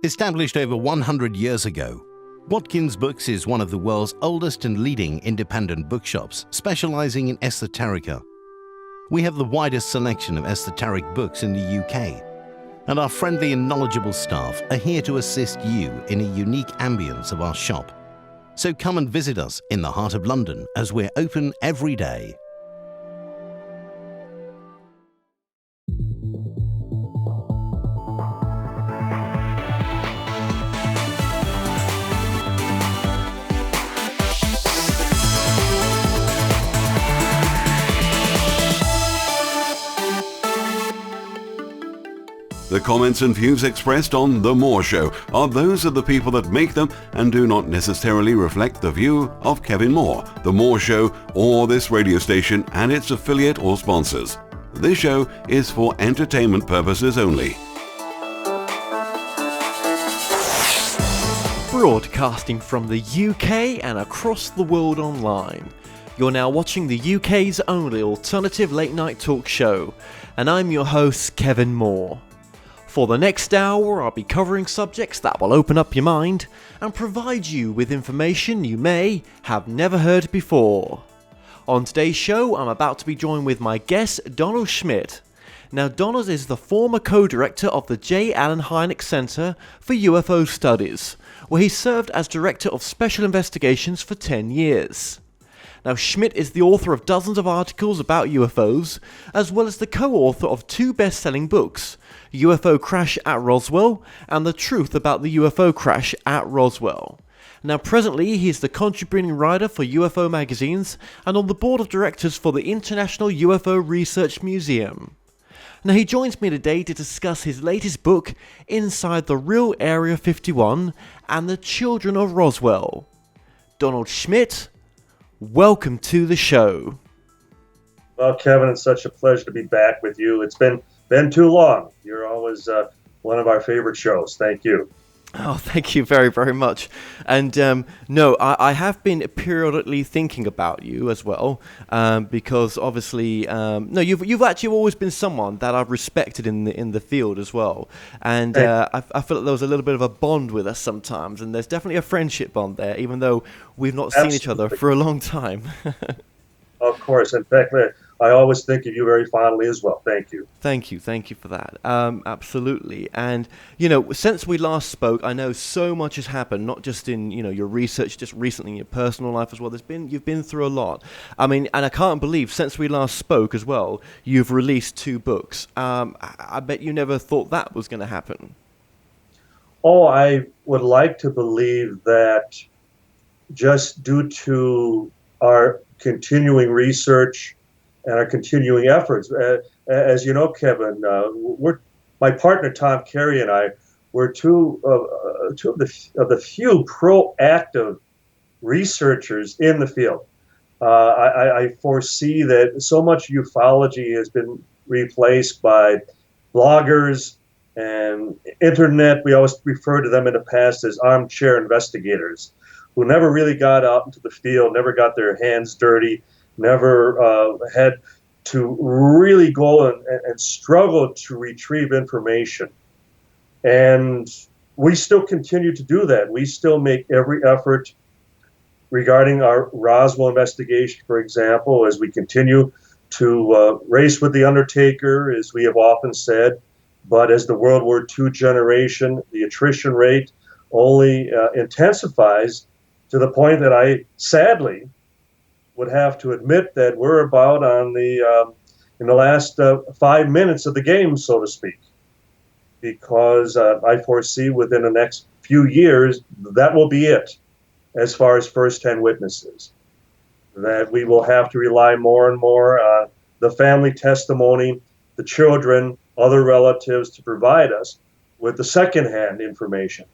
Established over 100 years ago, Watkins Books is one of the world's oldest and leading independent bookshops specializing in esoterica. We have the widest selection of esoteric books in the UK, and our friendly and knowledgeable staff are here to assist you in a unique ambience of our shop. So come and visit us in the heart of London as we're open every day. The comments and views expressed on The Moore Show are those of the people that make them and do not necessarily reflect the view of Kevin Moore, The Moore Show, or this radio station and its affiliate or sponsors. This show is for entertainment purposes only. Broadcasting from the UK and across the world online. You're now watching the UK's only alternative late night talk show, and I'm your host, Kevin Moore. For the next hour, I'll be covering subjects that will open up your mind and provide you with information you may have never heard before. On today's show, I'm about to be joined with my guest, Donald Schmidt. Now, Donald is the former co-director of the J. Allen Hynek Center for UFO Studies, where he served as Director of Special Investigations for 10 years. Now, Schmidt is the author of dozens of articles about UFOs, as well as the co-author of 2 best-selling books, UFO Crash at Roswell and The Truth About the UFO Crash at Roswell. Now, presently, he is the contributing writer for UFO magazines and on the board of directors for the International UFO Research Museum. Now, he joins me today to discuss his latest book, Inside the Real Area 51 and the Children of Roswell. Donald Schmidt, welcome to the show. Well, Kevin, it's such a pleasure to be back with you. It's been too long. You're always one of our favorite shows. Thank you. Oh, thank you very, very much. And I have been periodically thinking about you as well, because obviously, you've actually always been someone that I've respected in the field as well. And I feel like there was a little bit of a bond with us sometimes, and there's definitely a friendship bond there, even though we've not seen each other for a long time. Of course. In fact, I always think of you very fondly as well. Thank you. Thank you for that. Absolutely. And since we last spoke, I know so much has happened, not just in your research, just recently in your personal life as well. You've been through a lot. I mean, and I can't believe since we last spoke as well, you've released 2 books. I bet you never thought that was going to happen. Oh, I would like to believe that just due to our continuing research and our continuing efforts. As you know, Kevin, my partner Tom Carey and I were two of the few proactive researchers in the field. I foresee that so much ufology has been replaced by bloggers and internet. We always refer to them in the past as armchair investigators, who never really got out into the field, never got their hands dirty, never had to really go and struggle to retrieve information. And we still continue to do that. We still make every effort regarding our Roswell investigation, for example, as we continue to race with the undertaker, as we have often said. But as the World War II generation, the attrition rate only intensifies, to the point that I sadly would have to admit that we're about on in the last 5 minutes of the game, so to speak, because I foresee within the next few years that will be it as far as first-hand witnesses, that we will have to rely more and more on the family testimony, the children, other relatives to provide us with the second-hand information.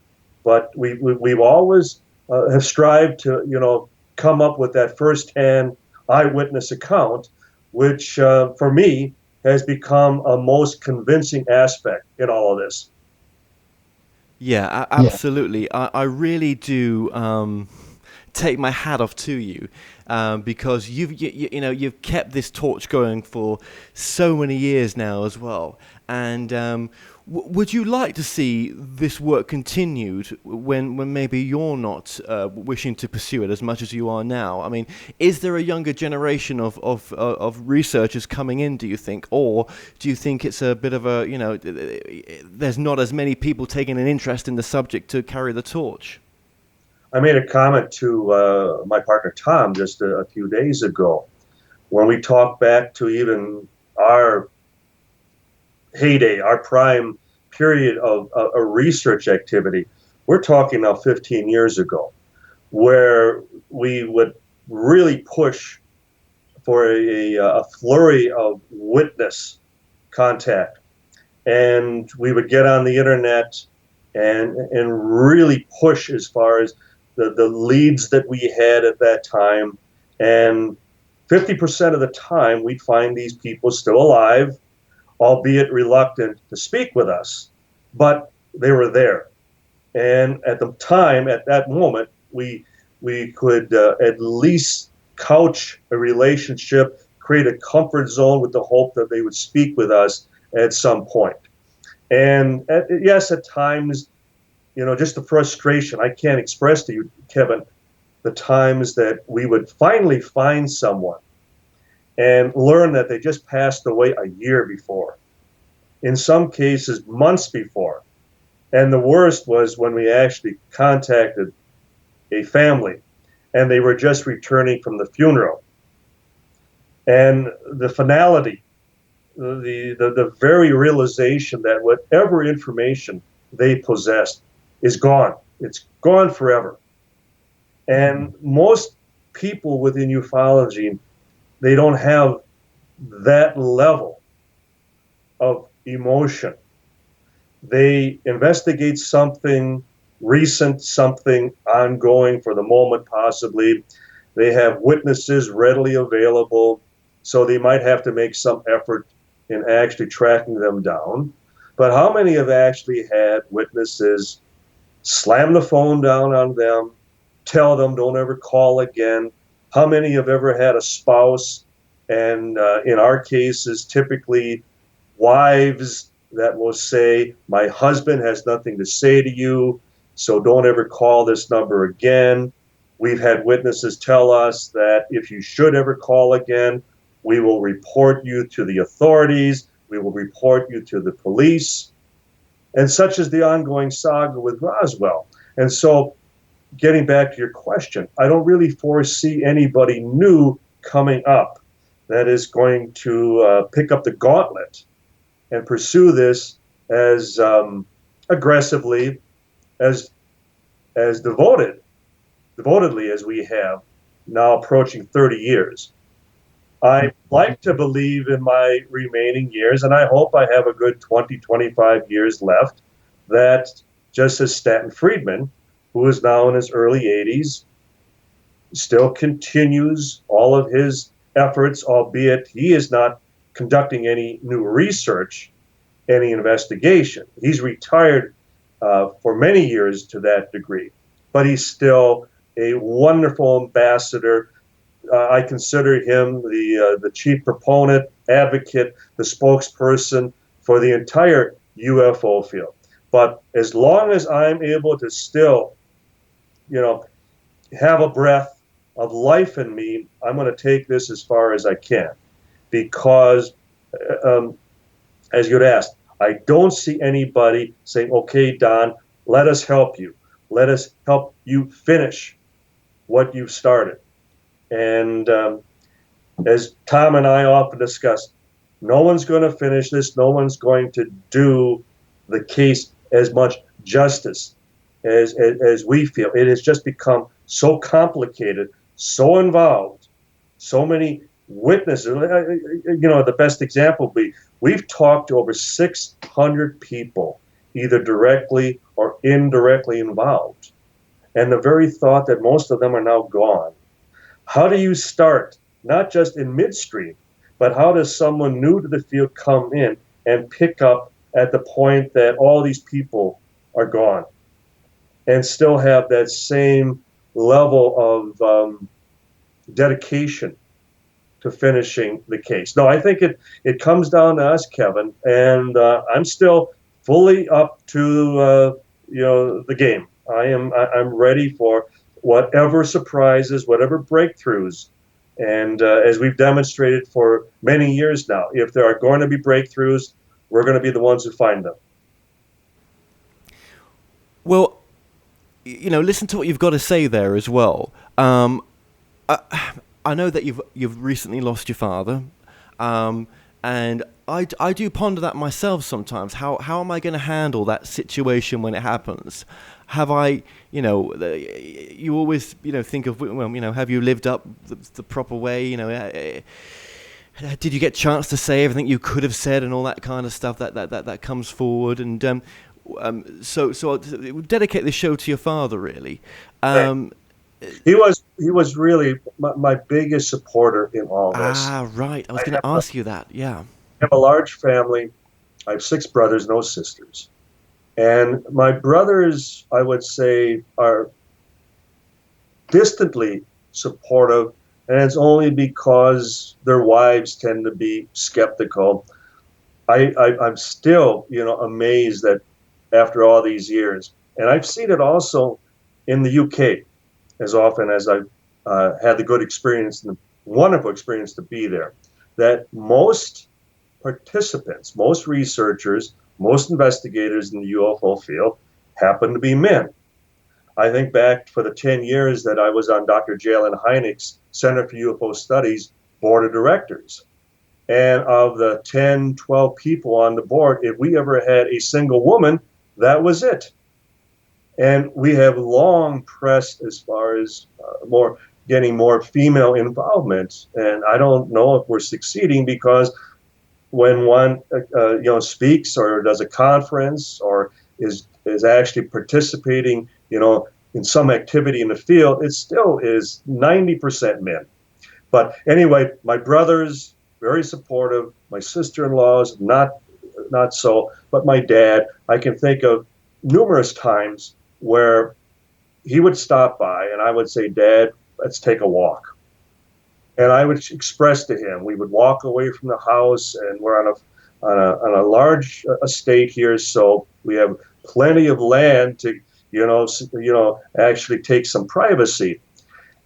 But we've always have strived to, come up with that first-hand eyewitness account, which for me has become a most convincing aspect in all of this. Yeah, absolutely. I really do take my hat off to you, because you've kept this torch going for so many years now as well. And would you like to see this work continued when maybe you're not wishing to pursue it as much as you are now? I mean, is there a younger generation of researchers coming in, do you think? Or do you think it's a bit of a, there's not as many people taking an interest in the subject to carry the torch? I made a comment to my partner Tom just a few days ago when we talked back to even our heyday, our prime period of a research activity. We're talking now 15 years ago, where we would really push for a flurry of witness contact. And we would get on the internet and really push as far as the leads that we had at that time. And 50% of the time, we'd find these people still alive, albeit reluctant to speak with us, but they were there. And at the time, at that moment, we could at least couch a relationship, create a comfort zone with the hope that they would speak with us at some point. And yes, at times, just the frustration, I can't express to you, Kevin, the times that we would finally find someone and learn that they just passed away a year before, in some cases months before. And the worst was when we actually contacted a family and they were just returning from the funeral. And the finality, the very realization that whatever information they possessed is gone. It's gone forever. And most people within ufology, they don't have that level of emotion. They investigate something recent, something ongoing for the moment possibly. They have witnesses readily available, so they might have to make some effort in actually tracking them down. But how many have actually had witnesses slam the phone down on them, tell them don't ever call again? How many have ever had a spouse, and in our cases, typically wives that will say, my husband has nothing to say to you, so don't ever call this number again. We've had witnesses tell us that if you should ever call again, we will report you to the authorities, we will report you to the police. And such is the ongoing saga with Roswell. And so, getting back to your question, I don't really foresee anybody new coming up that is going to pick up the gauntlet and pursue this as aggressively, as devotedly as we have now, approaching 30 years. I like to believe in my remaining years, and I hope I have a good 20, 25 years left, that just as Stanton Friedman, who is now in his early 80s, still continues all of his efforts, albeit he is not conducting any new research, any investigation. He's retired for many years to that degree, but he's still a wonderful ambassador. I consider him the chief proponent, advocate, the spokesperson for the entire UFO field. But as long as I'm able to still, have a breath of life in me, I'm going to take this as far as I can. Because, as you'd asked, I don't see anybody saying, okay, Don, let us help you. Let us help you finish what you've started. And as Tom and I often discuss, no one's going to finish this. No one's going to do the case as much justice as we feel. It has just become so complicated, so involved, so many witnesses. The best example would be, we've talked to over 600 people, either directly or indirectly involved. And the very thought that most of them are now gone. How do you start, not just in midstream, but how does someone new to the field come in and pick up at the point that all these people are gone and still have that same level of dedication to finishing the case. No, I think it comes down to us, Kevin, and I'm still fully up to the game. I'm ready for whatever surprises, whatever breakthroughs, and as we've demonstrated for many years now, if there are going to be breakthroughs, we're going to be the ones who find them. Well, listen to what you've got to say there as well. I know that you've recently lost your father, and I do ponder that myself sometimes. How am I going to handle that situation when it happens? Have I, you always, think of, have you lived up the proper way? Did you get a chance to say everything you could have said and all that kind of stuff that comes forward? And so I'll dedicate this show to your father, really. He was really my biggest supporter in all this. Right. I was going to ask you that. Yeah. I have a large family. I have 6 brothers, no sisters. And my brothers, I would say, are distantly supportive, and it's only because their wives tend to be skeptical. I'm still, amazed that after all these years, and I've seen it also in the UK, as often as I've had the good experience and the wonderful experience to be there, that most participants, most researchers, most investigators in the UFO field happen to be men. I think back for the 10 years that I was on Dr. Jalen Hynek's Center for UFO Studies board of directors. And of the 10, 12 people on the board, if we ever had a single woman, that was it. And we have long pressed as far as getting more female involvement. And I don't know if we're succeeding, because when one speaks or does a conference or is actually participating, in some activity in the field, it still is 90% men. But anyway, my brothers, very supportive. My sister-in-laws, not so. But my dad, I can think of numerous times where he would stop by and I would say, "Dad, let's take a walk." And I would express to him, we would walk away from the house, and we're on a large estate here, so we have plenty of land to, actually take some privacy.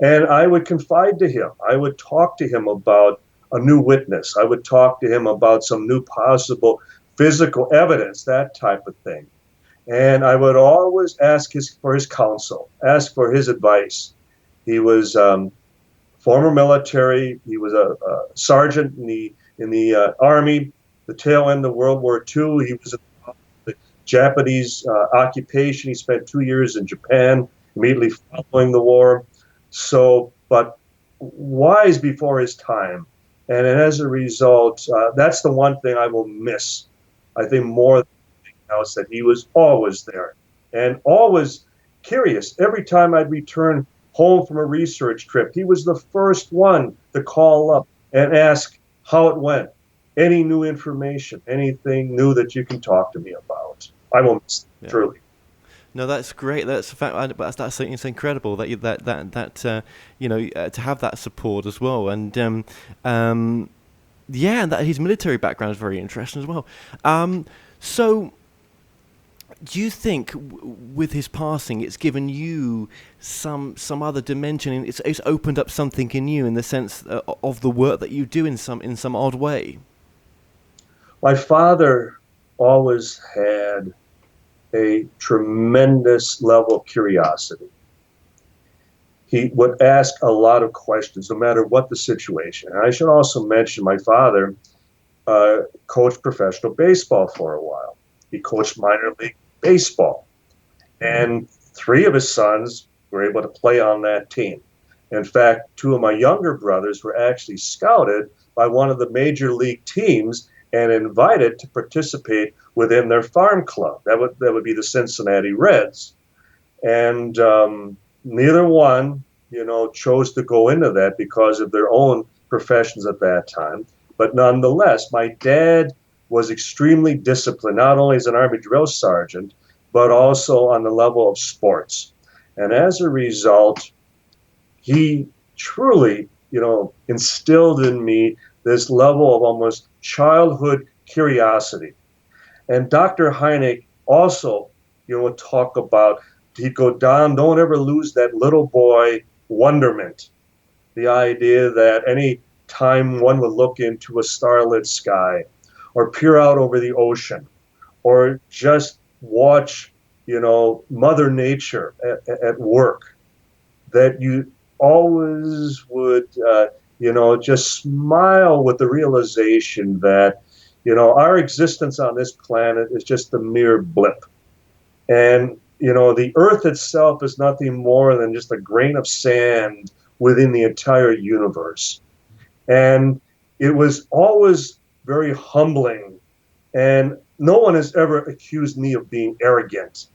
And I would confide to him. I would talk to him about a new witness. I would talk to him about some new possible physical evidence, that type of thing. And I would always ask for his counsel, ask for his advice. He was former military. He was a sergeant in the Army. The tail end of World War II, he was in the Japanese occupation. He spent 2 years in Japan immediately following the war. So, but wise before his time. And as a result, that's the one thing I will miss, I think, more than anything else, that he was always there and always curious. Every time I'd return home from a research trip, he was the first one to call up and ask how it went, any new information, anything new that you can talk to me about. I will miss it, truly. No, that's great. That's a fact. That's it's incredible that to have that support as well, and and that his military background is very interesting as well. So, do you think with his passing, it's given you some other dimension? It's opened up something in you in the sense of the work that you do in some odd way. My father always had a tremendous level of curiosity. He would ask a lot of questions, no matter what the situation. And I should also mention my father coached professional baseball for a while. He coached minor league baseball. And 3 of his sons were able to play on that team. In fact, 2 of my younger brothers were actually scouted by one of the major league teams and invited to participate within their farm club. That would be the Cincinnati Reds. And neither one, chose to go into that because of their own professions at that time. But nonetheless, my dad was extremely disciplined, not only as an Army drill sergeant, but also on the level of sports. And as a result, he truly, instilled in me this level of almost childhood curiosity. And Dr. Hynek also, would talk about, he'd go, Don, don't ever lose that little boy wonderment. The idea that any time one would look into a starlit sky or peer out over the ocean or just watch, Mother Nature at work, that you always would, just smile with the realization that, our existence on this planet is just a mere blip. And, the earth itself is nothing more than just a grain of sand within the entire universe. And it was always very humbling. And no one has ever accused me of being arrogant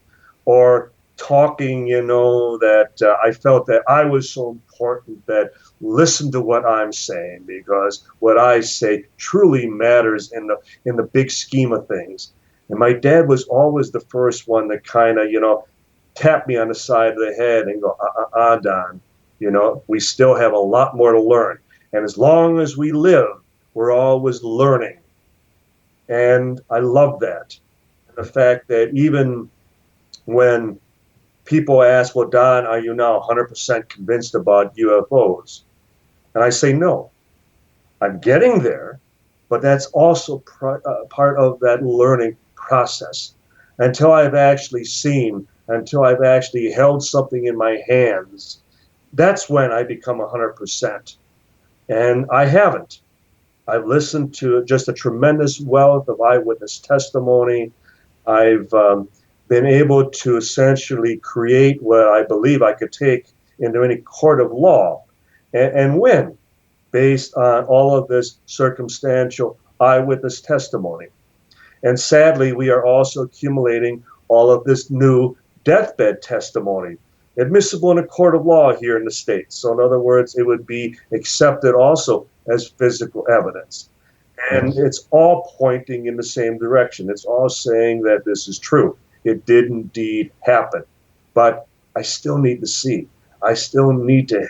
or talking, that I felt that I was so important that listen to what I'm saying, because what I say truly matters in the big scheme of things. And my dad was always the first one to kind of, tap me on the side of the head and go, Don, we still have a lot more to learn. And as long as we live, we're always learning. And I love that. And the fact that even when people ask, well, Don, are you now 100% convinced about UFOs? And I say, no, I'm getting there, but that's also part of that learning process. Until I've actually seen, until I've actually held something in my hands, that's when I become 100%. And I haven't. I've listened to just a tremendous wealth of eyewitness testimony. I've been able to essentially create what I believe I could take into any court of law and win based on all of this circumstantial eyewitness testimony. And sadly, we are also accumulating all of this new deathbed testimony, admissible in a court of law here in the States. So in other words, it would be accepted also as physical evidence. And it's all pointing in the same direction. It's all saying that this is true. It did indeed happen. But I still need to see. I still need to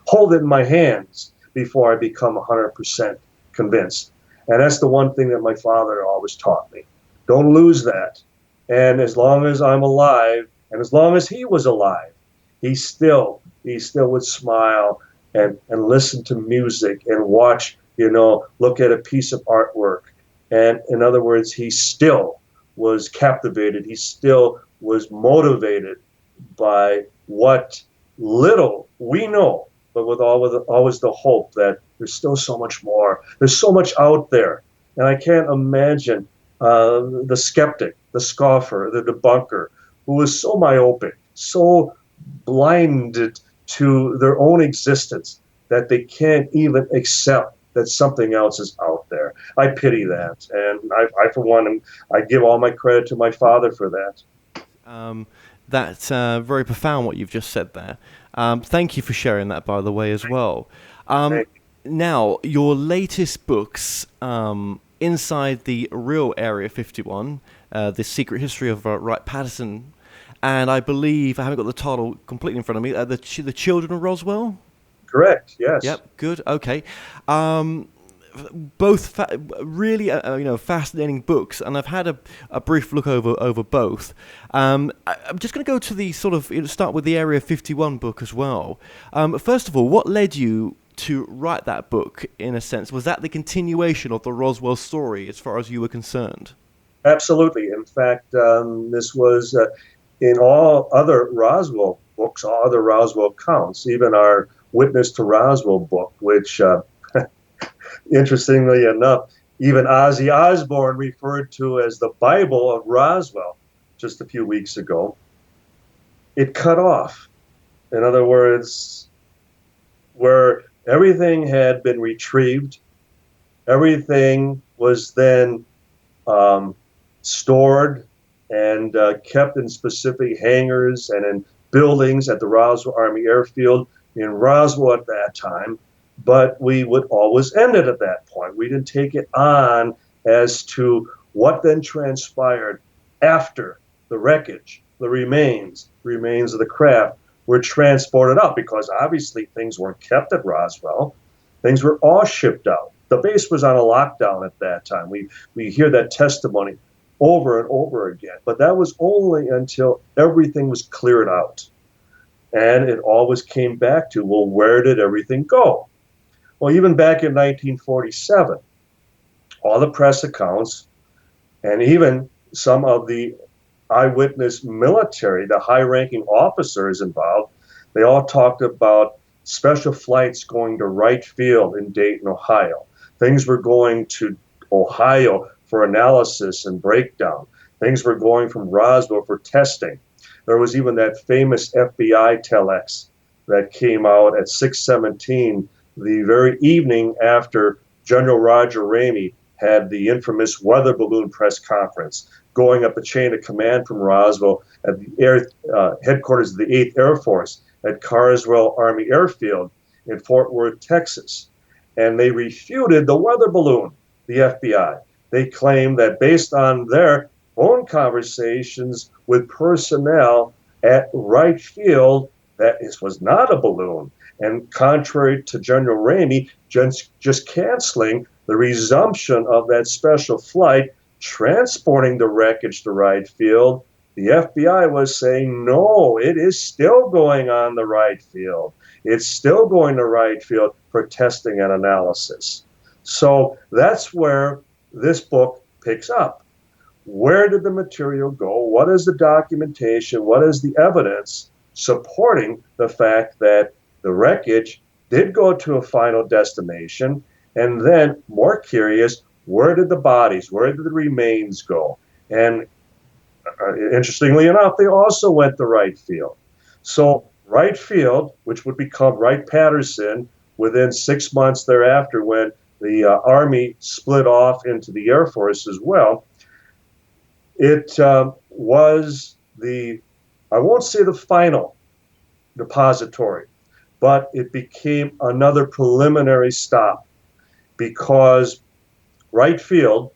hold it in my hands before I become 100% convinced. And that's the one thing that my father always taught me. Don't lose that. And as long as I'm alive, and as long as he was alive, he still would smile and listen to music and watch, look at a piece of artwork. And in other words, he still was captivated. He still was motivated by what little we know, but with always the hope that there's still so much more. There's so much out there. And I can't imagine the skeptic, the scoffer, the debunker, who is so myopic, so blinded to their own existence that they can't even accept that something else is out there. I pity that. And I for one, I give all my credit to my father for that. That's very profound what you've just said there. Thank you for sharing that, by the way, as well. Now, your latest books, Inside the Real Area 51, The Secret History of Wright-Patterson, and I believe, I haven't got the title completely in front of me, The Children of Roswell? Correct, yes. Yep, good, okay. Both really fascinating books, and I've had a brief look over both. I'm just going to go to the sort of start with the Area 51 book as well. First of all, what led you to write that book? In a sense, was that the continuation of the Roswell story, as far as you were concerned? Absolutely. In fact, this was in all other Roswell books, all other Roswell accounts, even our Witness to Roswell book, which. Interestingly enough, even Ozzy Osbourne referred to as the Bible of Roswell just a few weeks ago. It cut off. In other words, where everything had been retrieved, everything was then stored and kept in specific hangars and in buildings at the Roswell Army Airfield in Roswell at that time. But we would always end it at that point. We didn't take it on as to what then transpired after the wreckage, the remains of the craft were transported out, because obviously things weren't kept at Roswell. Things were all shipped out. The base was on a lockdown at that time. We hear that testimony over and over again, but that was only until everything was cleared out. And it always came back to, well, where did everything go? Well, even back in 1947, all the press accounts and even some of the eyewitness military, the high-ranking officers involved, they all talked about special flights going to Wright Field in Dayton, Ohio. Things were going to Ohio for analysis and breakdown. Things were going from Roswell for testing. There was even that famous FBI telex that came out at 6:17 the very evening after General Roger Ramey had the infamous weather balloon press conference, going up the chain of command from Roswell at the headquarters of the 8th Air Force at Carswell Army Airfield in Fort Worth, Texas. And they refuted the weather balloon, the FBI. They claimed that based on their phone conversations with personnel at Wright Field, that this was not a balloon. And contrary to General Ramey just canceling the resumption of that special flight transporting the wreckage to Wright Field, the FBI was saying, no, it is still going on the Wright Field. It's still going to Wright Field for testing and analysis. So that's where this book picks up. Where did the material go? What is the documentation? What is the evidence supporting the fact that the wreckage did go to a final destination? And then, more curious, where did the bodies, where did the remains go? And interestingly enough, they also went to Wright Field. So Wright Field, which would become Wright-Patterson within 6 months thereafter when the Army split off into the Air Force as well, it was the, I won't say the final depository, but it became another preliminary stop, because Wright Field,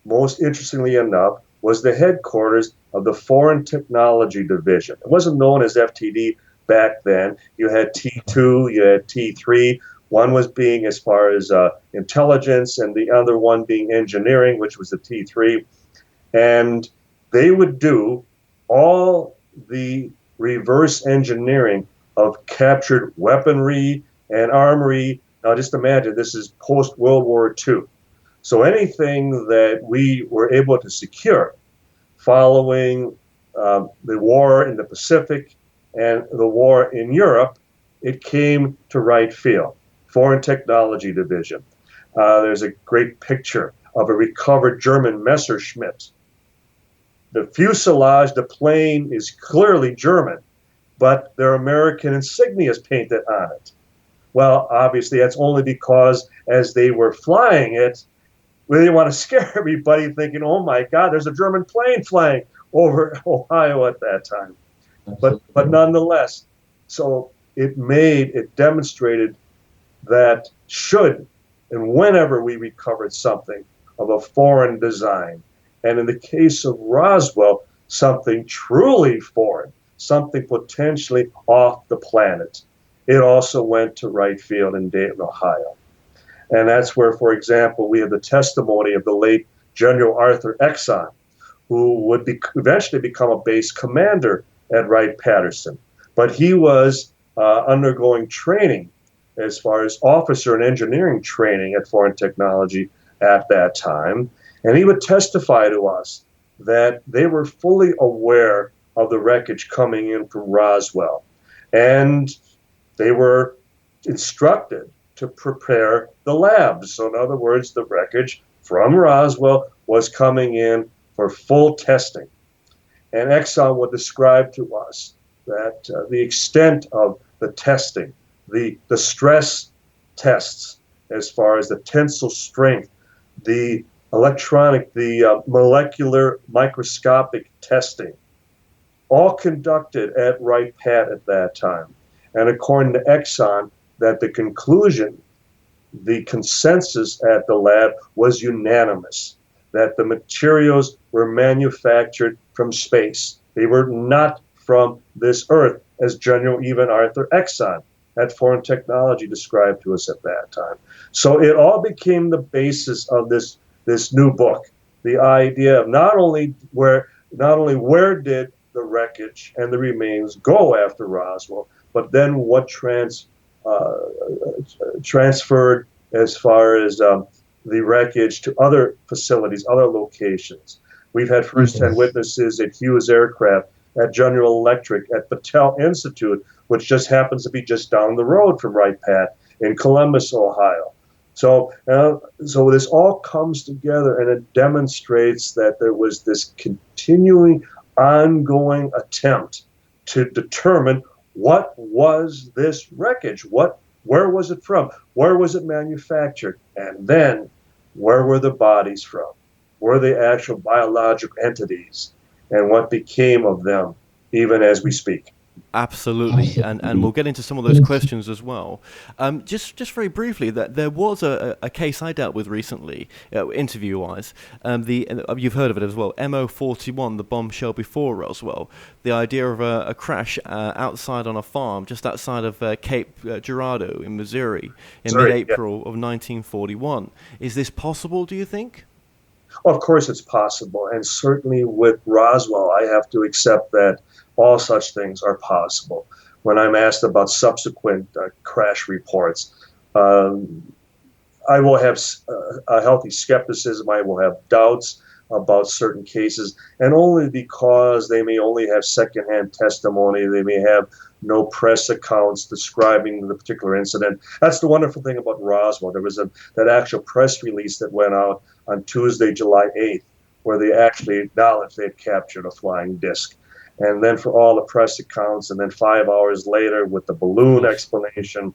most interestingly enough, was the headquarters of the Foreign Technology Division. It wasn't known as FTD back then. You had T2, you had T3. One was being as far as intelligence, and the other one being engineering, which was the T3. And they would do all the reverse engineering of captured weaponry and armory. Now, just imagine, this is post-World War II. So anything that we were able to secure following the war in the Pacific and the war in Europe, it came to Wright Field, Foreign Technology Division. There's a great picture of a recovered German Messerschmitt. The fuselage, the plane, is clearly German, but their American insignia is painted on it. Well, obviously, that's only because as they were flying it, we didn't want to scare everybody thinking, oh my God, there's a German plane flying over Ohio at that time. But nonetheless, so it demonstrated that should and whenever we recovered something of a foreign design, and in the case of Roswell, something truly foreign, something potentially off the planet, it also went to Wright Field in Dayton, Ohio. And that's where, for example, we have the testimony of the late General Arthur Exon, who would eventually become a base commander at Wright-Patterson. But he was undergoing training as far as officer and engineering training at Foreign Technology at that time. And he would testify to us that they were fully aware of the wreckage coming in from Roswell. And they were instructed to prepare the labs. So in other words, the wreckage from Roswell was coming in for full testing. And Exxon would describe to us that the extent of the testing, the stress tests as far as the tensile strength, the electronic, the molecular microscopic testing, all conducted at Wright-Pat at that time. And according to Exxon, that the conclusion, the consensus at the lab was unanimous, that the materials were manufactured from space. They were not from this earth, as General Evan Arthur Exxon had foreign technology described to us at that time. So it all became the basis of this new book. The idea of not only where did the wreckage and the remains go after Roswell, but then what transferred as far as the wreckage to other facilities, other locations. We've had first-hand witnesses at Hughes Aircraft, at General Electric, at Battelle Institute, which just happens to be just down the road from Wright-Pat in Columbus, Ohio. So this all comes together, and it demonstrates that there was this continuing, ongoing attempt to determine what was this wreckage, where was it from, where was it manufactured, and then where were the bodies from, were they actual biological entities, and what became of them, even as we speak. Absolutely, and we'll get into some of those questions as well. Just very briefly, that there was a case I dealt with recently, interview-wise. You've heard of it as well, MO41, the bombshell before Roswell. The idea of a crash outside on a farm just outside of Cape Girardeau in Missouri in mid-April of 1941. Is this possible, do you think? Well, of course it's possible, and certainly with Roswell, I have to accept that all such things are possible. When I'm asked about subsequent crash reports, I will have a healthy skepticism. I will have doubts about certain cases, and only because they may only have secondhand testimony, they may have no press accounts describing the particular incident. That's the wonderful thing about Roswell. There was that actual press release that went out on Tuesday, July 8th, where they actually acknowledged they had captured a flying disc. And then for all the press accounts, and then 5 hours later with the balloon explanation,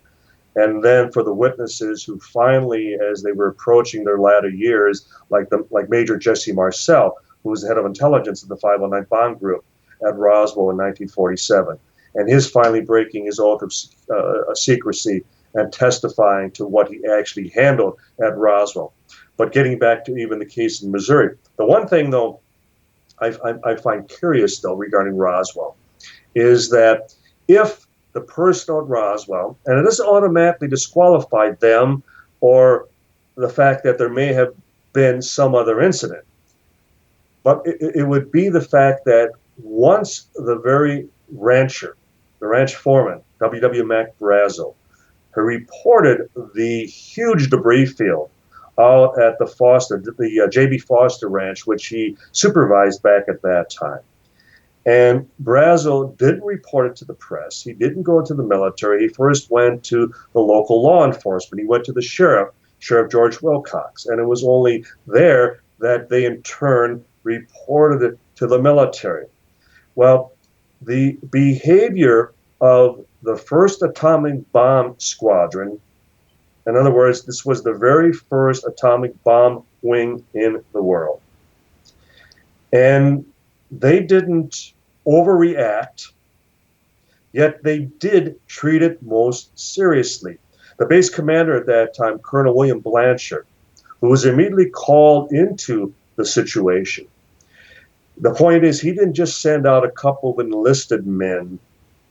and then for the witnesses who finally, as they were approaching their latter years, like Major Jesse Marcel, who was the head of intelligence of the 509 Bomb Group at Roswell in 1947, and his finally breaking his oath of secrecy and testifying to what he actually handled at Roswell. But getting back to even the case in Missouri, the one thing, though, I find curious, though, regarding Roswell, is that if the person at Roswell, and it doesn't automatically disqualify them or the fact that there may have been some other incident, but it would be the fact that once the very rancher, the ranch foreman, W.W. Mac Brazel, who reported the huge debris field out at the J.B. Foster Ranch, which he supervised back at that time. And Brazel didn't report it to the press. He didn't go to the military. He first went to the local law enforcement. He went to the Sheriff George Wilcox. And it was only there that they in turn reported it to the military. Well, the behavior of the first atomic bomb squadron, in other words, this was the very first atomic bomb wing in the world. And they didn't overreact, yet they did treat it most seriously. The base commander at that time, Colonel William Blanchard, who was immediately called into the situation. The point is, he didn't just send out a couple of enlisted men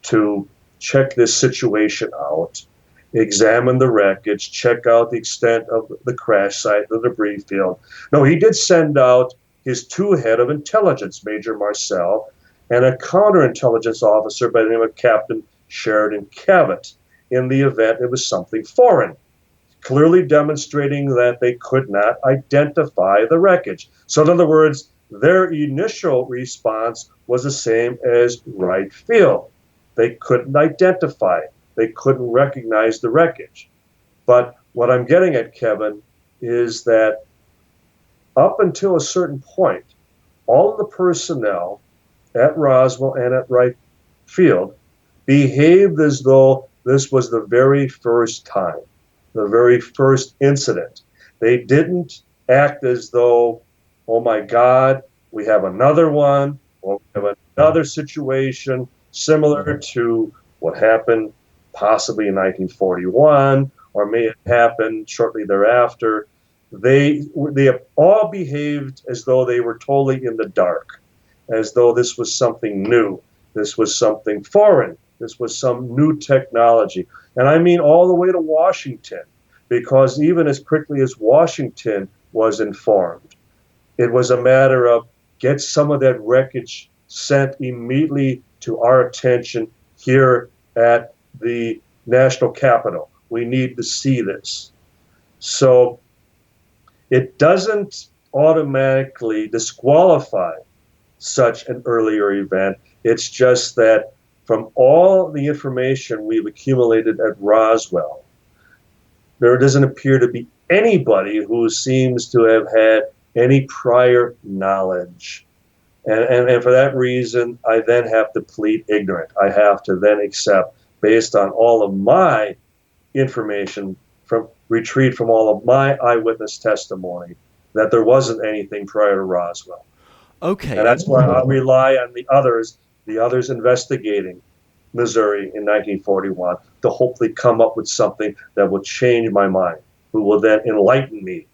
to check this situation out, examine the wreckage, check out the extent of the crash site, the debris field. No, he did send out his two head of intelligence, Major Marcel, and a counterintelligence officer by the name of Captain Sheridan Cavett, in the event it was something foreign, clearly demonstrating that they could not identify the wreckage. So in other words, their initial response was the same as Wright Field. They couldn't identify it. They couldn't recognize the wreckage. But what I'm getting at, Kevin, is that up until a certain point, all of the personnel at Roswell and at Wright Field behaved as though this was the very first time, the very first incident. They didn't act as though, oh my God, we have another one, or we have another situation similar to what happened possibly in 1941, or may have happened shortly thereafter. They all behaved as though they were totally in the dark, as though this was something new. This was something foreign. This was some new technology. And I mean all the way to Washington, because even as quickly as Washington was informed, it was a matter of get some of that wreckage sent immediately to our attention here at the national capital. We need to see this. So it doesn't automatically disqualify such an earlier event. It's just that from all the information we've accumulated at Roswell, there doesn't appear to be anybody who seems to have had any prior knowledge. And for that reason, I then have to plead ignorant. I have to then accept, based on all of my information retrieved from all of my eyewitness testimony, that there wasn't anything prior to Roswell. Okay. And that's why I rely on the others investigating Missouri in 1941 to hopefully come up with something that will change my mind, who will then enlighten me.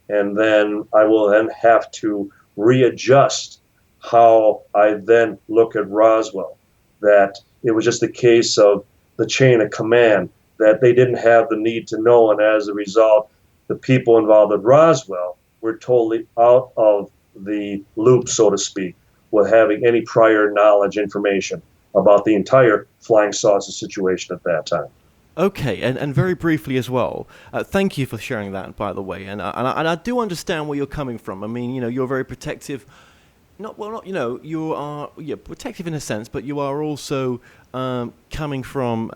And then I will then have to readjust how I then look at Roswell, that it was just a case of the chain of command, that they didn't have the need to know, and as a result, the people involved at Roswell were totally out of the loop, so to speak, with having any prior knowledge, information about the entire flying saucer situation at that time. Okay, and very briefly as well, thank you for sharing that, by the way, and I do understand where you're coming from. I mean, you're very protective. You are protective in a sense, but you are also coming from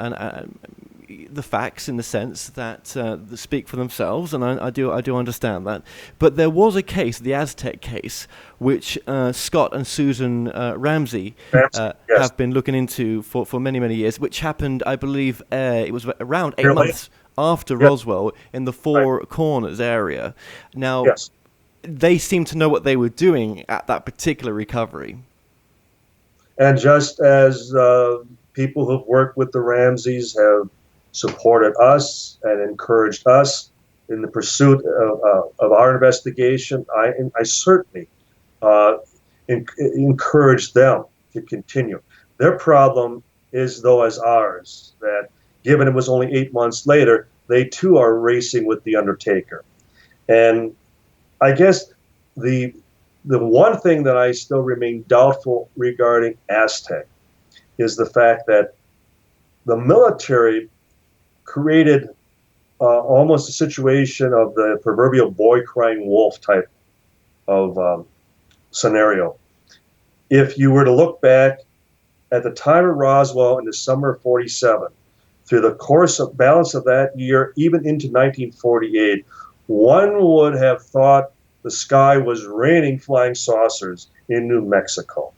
the facts in the sense that speak for themselves, and I do understand that. But there was a case, the Aztec case, which Scott and Susan Ramsey Yes. have been looking into for many years, which happened, I believe, it was around 8 months after Roswell in the Four Corners area. Now, they seem to know what they were doing at that particular recovery. And just as people who've worked with the Ramseys have supported us and encouraged us in the pursuit of our investigation, I certainly encourage them to continue. Their problem is, though, as ours, that given it was only 8 months later, they too are racing with the Undertaker. And I guess the one thing that I still remain doubtful regarding Aztec is the fact that the military created almost a situation of the proverbial boy crying wolf type of scenario. If you were to look back at the time of Roswell in the summer of 47, through the course of balance of that year, even into 1948, one would have thought the sky was raining flying saucers in New Mexico.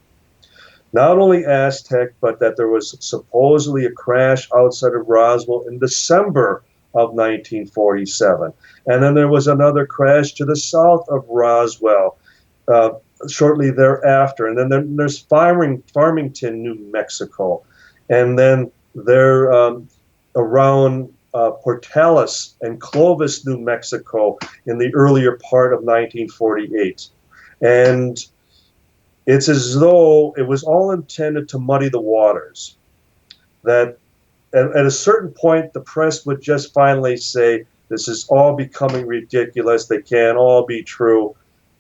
Not only Aztec, but that there was supposedly a crash outside of Roswell in December of 1947. And then there was another crash to the south of Roswell shortly thereafter. And then there's Farmington, New Mexico. And then there around Portales and Clovis, New Mexico in the earlier part of 1948. And it's as though it was all intended to muddy the waters. That at a certain point, the press would just finally say, this is all becoming ridiculous, they can't all be true,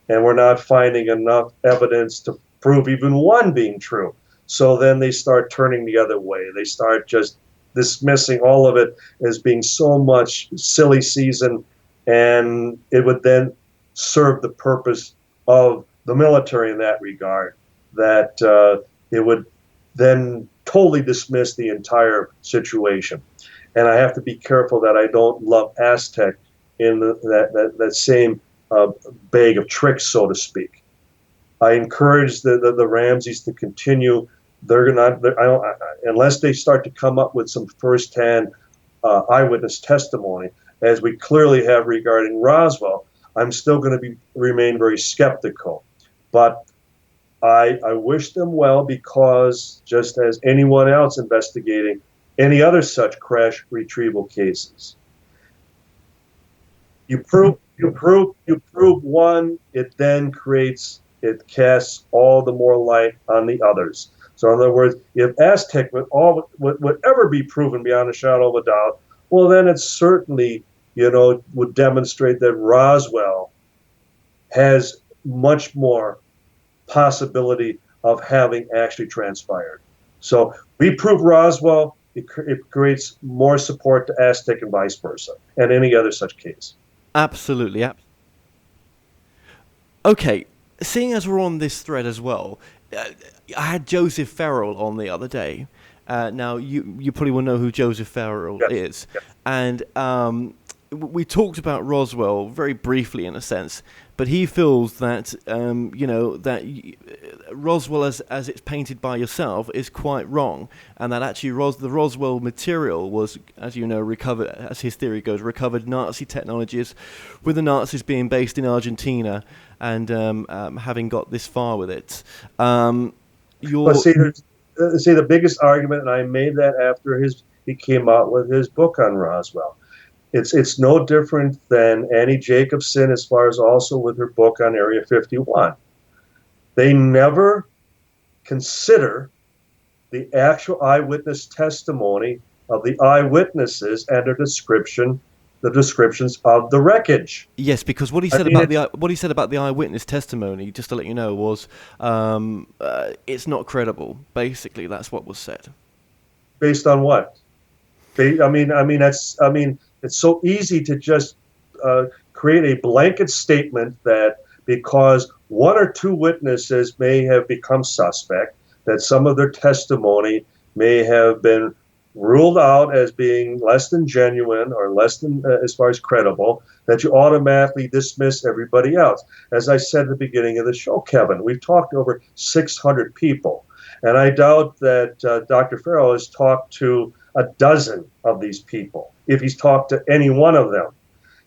and we're not finding enough evidence to prove even one being true. So then they start turning the other way. They start just dismissing all of it as being so much silly season, and it would then serve the purpose of the military in that regard, that it would then totally dismiss the entire situation. And I have to be careful that I don't lump Aztec in that same bag of tricks, so to speak. I encourage the Ramseys to continue. They're not, unless they start to come up with some firsthand eyewitness testimony, as we clearly have regarding Roswell, I'm still going to remain very skeptical. But I wish them well, because just as anyone else investigating any other such crash retrieval cases, you prove one, it then casts all the more light on the others. So in other words, if Aztec would ever be proven beyond a shadow of a doubt, well, then it certainly, would demonstrate that Roswell has much more possibility of having actually transpired. So we prove Roswell, it creates more support to Aztec and vice versa, and any other such case. Absolutely. Okay, seeing as we're on this thread as well, I had Joseph Farrell on the other day. Now, you probably will know who Joseph Farrell is. Yes. And we talked about Roswell very briefly, in a sense, but he feels that, Roswell, as it's painted by yourself, is quite wrong, and that actually the Roswell material was, as you know, recovered, as his theory goes, recovered Nazi technologies, with the Nazis being based in Argentina and having got this far with it. See, the biggest argument, and I made that after he came out with his book on Roswell. It's no different than Annie Jacobson, as far as also with her book on Area 51. They never consider the actual eyewitness testimony of the eyewitnesses and the descriptions of the wreckage. Yes, because what he said about the eyewitness testimony, just to let you know, was it's not credible. Basically, that's what was said. Based on what? It's so easy to just create a blanket statement that because one or two witnesses may have become suspect, that some of their testimony may have been ruled out as being less than genuine or less than, as far as credible, that you automatically dismiss everybody else. As I said at the beginning of the show, Kevin, we've talked to over 600 people, and I doubt that Dr. Farrell has talked to a dozen of these people, if he's talked to any one of them.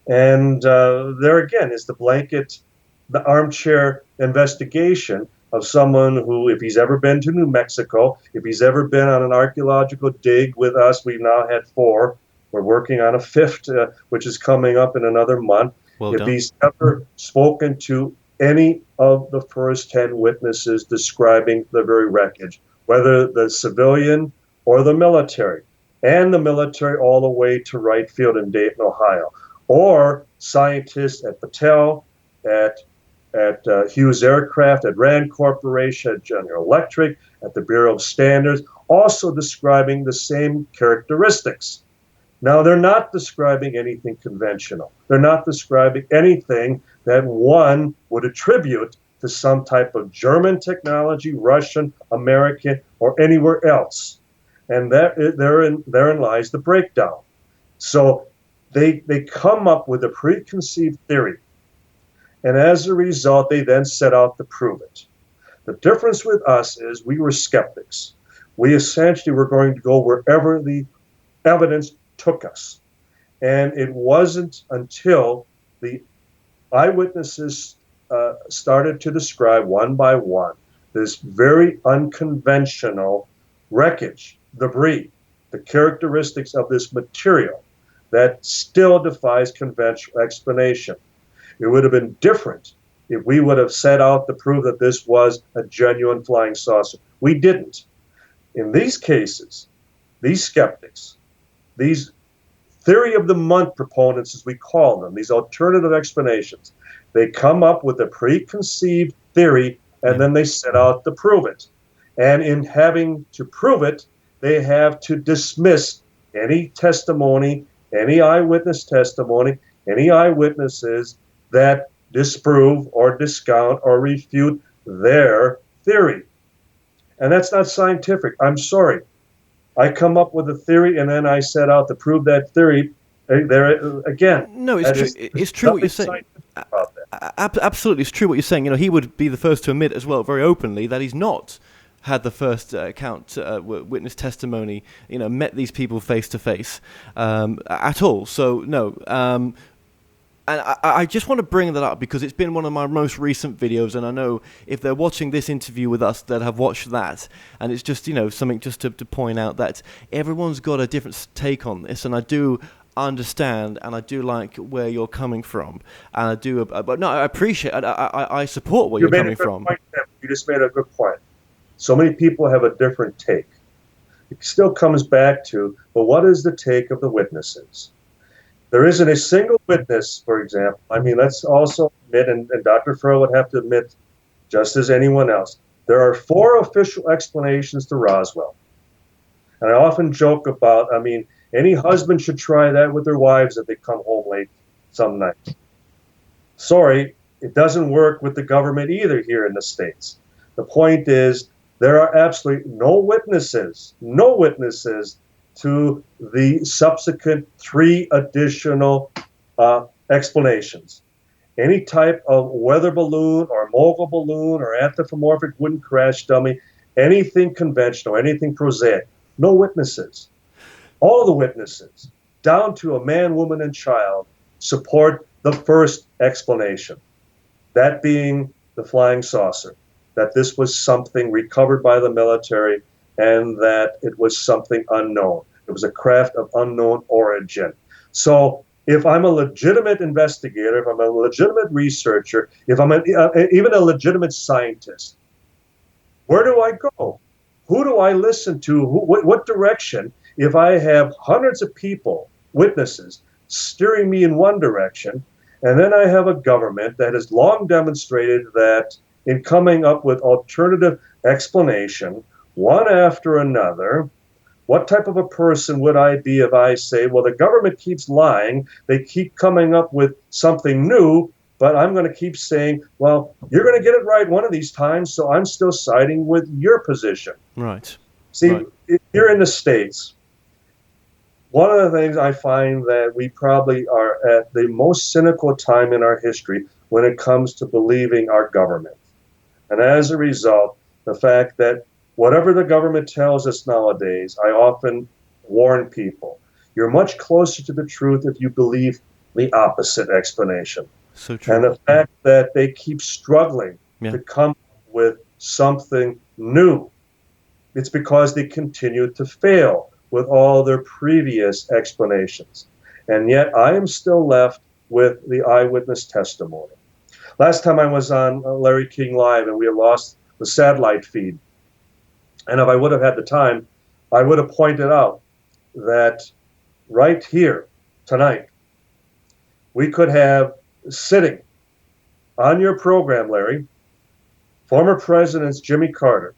And there again is the armchair investigation of someone who, if he's ever been to New Mexico, if he's ever been on an archaeological dig with us, we've now had 4. We're working on a 5th, which is coming up in another month. If he's ever spoken to any of the first 10 witnesses describing the very wreckage, whether the civilian or the military, and the military all the way to Wright Field in Dayton, Ohio, or scientists at Patel, at Hughes Aircraft, at Rand Corporation, at General Electric, at the Bureau of Standards, also describing the same characteristics. Now, they're not describing anything conventional. They're not describing anything that one would attribute to some type of German technology, Russian, American, or anywhere else. And therein lies the breakdown. So they come up with a preconceived theory. And as a result, they then set out to prove it. The difference with us is we were skeptics. We essentially were going to go wherever the evidence took us. And it wasn't until the eyewitnesses started to describe one by one this very unconventional wreckage, debris, the characteristics of this material that still defies conventional explanation. It would have been different if we would have set out to prove that this was a genuine flying saucer. We didn't. In these cases, these skeptics, these theory of the month proponents, as we call them, these alternative explanations, they come up with a preconceived theory and then they set out to prove it. And in having to prove it, they have to dismiss any testimony, any eyewitness testimony, any eyewitnesses that disprove or discount or refute their theory. And that's not scientific. I'm sorry. I come up with a theory and then I set out to prove that theory. There again. No, it's true. It's true what you're saying. Absolutely, it's true what you're saying. You know, he would be the first to admit as well, very openly, that he's not had the first witness testimony. You know, met these people face to face at all. So no. And I just want to bring that up because it's been one of my most recent videos, and I know if they're watching this interview with us, they'll have watched that. And it's just, you know, something just to point out that everyone's got a different take on this, and I do understand, and I do like where you're coming from, and I do. But no, I appreciate, I support where you're coming from. You just made a good point. So many people have a different take. It still comes back to, well, what is the take of the witnesses? There isn't a single witness, for example. I mean, let's also admit, and Dr. Farrell would have to admit, just as anyone else, there are 4 official explanations to Roswell. And I often joke about, I mean, any husband should try that with their wives if they come home late some night. Sorry, it doesn't work with the government either here in the States. The point is, there are absolutely no witnesses to the subsequent 3 additional explanations. Any type of weather balloon or mogul balloon or anthropomorphic wooden crash dummy, anything conventional, anything prosaic, no witnesses. All the witnesses, down to a man, woman, and child, support the first explanation, that being the flying saucer, that this was something recovered by the military and that it was something unknown. It was a craft of unknown origin. So if I'm a legitimate investigator, if I'm a legitimate researcher, if I'm even a legitimate scientist, where do I go? Who do I listen to? What direction? If I have hundreds of people, witnesses, steering me in one direction, and then I have a government that has long demonstrated that in coming up with alternative explanation, one after another, what type of a person would I be if I say, well, the government keeps lying, they keep coming up with something new, but I'm going to keep saying, well, you're going to get it right one of these times, so I'm still siding with your position. Right. See, right. Here in the States, one of the things I find that we probably are at the most cynical time in our history when it comes to believing our government. And as a result, the fact that whatever the government tells us nowadays, I often warn people, you're much closer to the truth if you believe the opposite explanation. So true. And the fact that they keep struggling to come up with something new, it's because they continue to fail with all their previous explanations. And yet I am still left with the eyewitness testimony. Last time I was on Larry King Live and we had lost the satellite feed. And if I would have had the time, I would have pointed out that right here tonight, we could have sitting on your program, Larry, former presidents Jimmy Carter,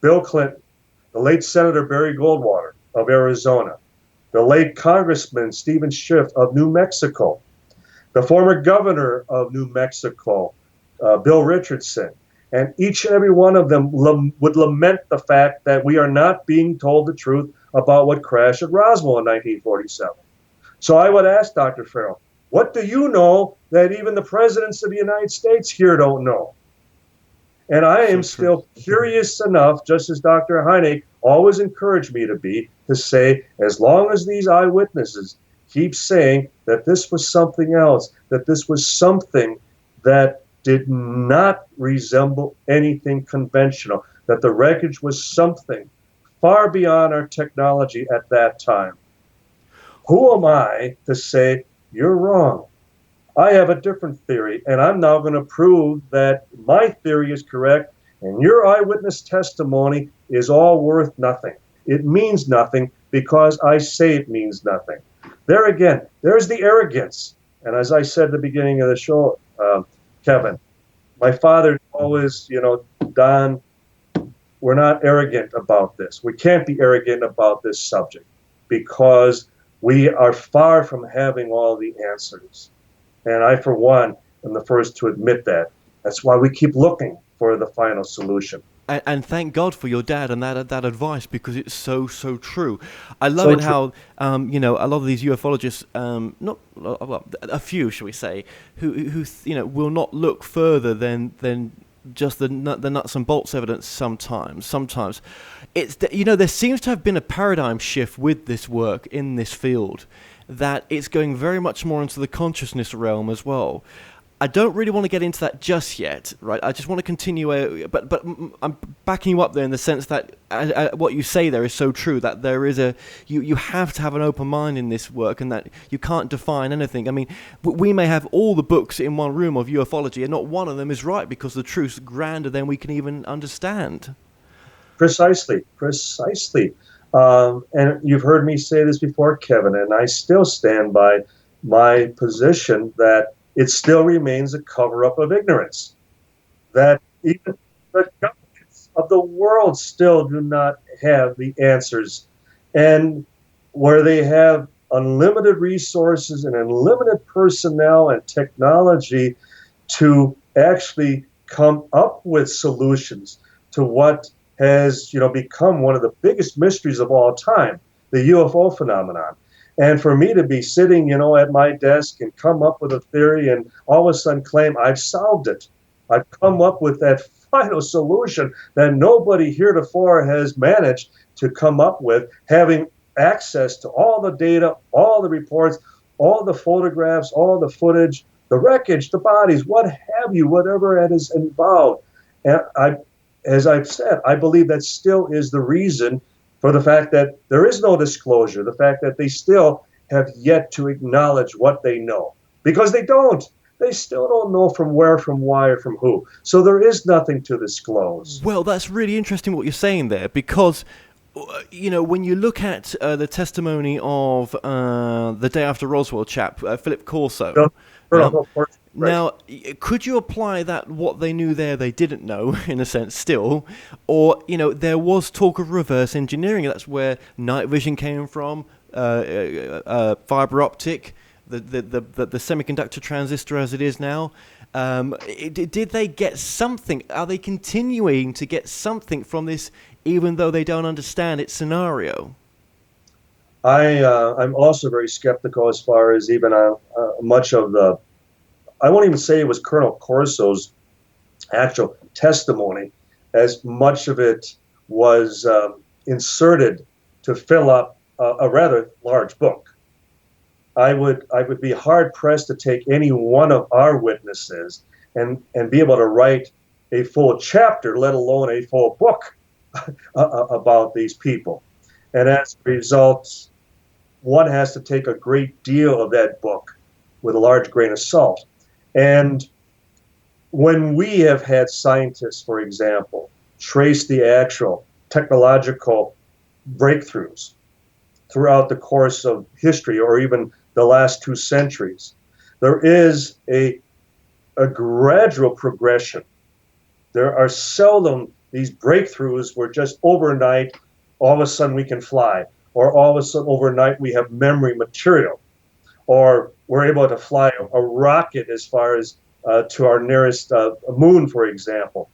Bill Clinton, the late Senator Barry Goldwater of Arizona, the late Congressman Stephen Schiff of New Mexico, the former governor of New Mexico, Bill Richardson, and each and every one of them would lament the fact that we are not being told the truth about what crashed at Roswell in 1947. So I would ask Dr. Farrell, what do you know that even the presidents of the United States here don't know? And I am still curious enough, just as Dr. Hynek always encouraged me to be, to say, as long as these eyewitnesses keep saying that this was something else, that this was something that did not resemble anything conventional, that the wreckage was something far beyond our technology at that time. Who am I to say, you're wrong? I have a different theory, and I'm now going to prove that my theory is correct, and your eyewitness testimony is all worth nothing. It means nothing because I say it means nothing. There again, there's the arrogance. And as I said at the beginning of the show, Kevin, my father always, Don, we're not arrogant about this. We can't be arrogant about this subject because we are far from having all the answers. And I, for one, am the first to admit that. That's why we keep looking for the final solution. And thank God for your dad and that advice, because it's so true. I love it how a lot of these ufologists, a few, shall we say, who will not look further than just the nuts and bolts evidence. Sometimes it's there seems to have been a paradigm shift with this work in this field, that it's going very much more into the consciousness realm as well. I don't really want to get into that just yet, right? I just want to continue, but I'm backing you up there in the sense that what you say there is so true, that there is you have to have an open mind in this work, and that you can't define anything. I mean, we may have all the books in one room of ufology, and not one of them is right because the truth's grander than we can even understand. Precisely, precisely. And you've heard me say this before, Kevin, and I still stand by my position that it still remains a cover-up of ignorance. That even the governments of the world still do not have the answers. And where they have unlimited resources and unlimited personnel and technology to actually come up with solutions to what has become one of the biggest mysteries of all time, the UFO phenomenon. And for me to be sitting, at my desk and come up with a theory and all of a sudden claim I've solved it, I've come up with that final solution that nobody heretofore has managed to come up with, having access to all the data, all the reports, all the photographs, all the footage, the wreckage, the bodies, what have you, whatever it is involved. And as I've said, I believe that still is the reason for the fact that there is no disclosure, the fact that they still have yet to acknowledge what they know. Because they don't. They still don't know from where, from why, or from who. So there is nothing to disclose. Well, that's really interesting what you're saying there, because when you look at the testimony of the day after Roswell chap, Philip Corso. Now, could you apply that what they knew there they didn't know, in a sense, still? Or, there was talk of reverse engineering. That's where night vision came from, fiber optic, the semiconductor transistor as it is now. Did they get something? Are they continuing to get something from this, even though they don't understand its scenario? I'm also very skeptical as far as even much of the, I won't even say it was Colonel Corso's actual testimony, as much of it was inserted to fill up a rather large book. I would be hard pressed to take any one of our witnesses and be able to write a full chapter, let alone a full book about these people. And as a result, one has to take a great deal of that book with a large grain of salt. And when we have had scientists, for example, trace the actual technological breakthroughs throughout the course of history or even the last 2 centuries, there is a gradual progression. There are seldom these breakthroughs where just overnight, all of a sudden we can fly, or all of a sudden overnight we have memory material, or we're able to fly a rocket as far as to our nearest moon, for example.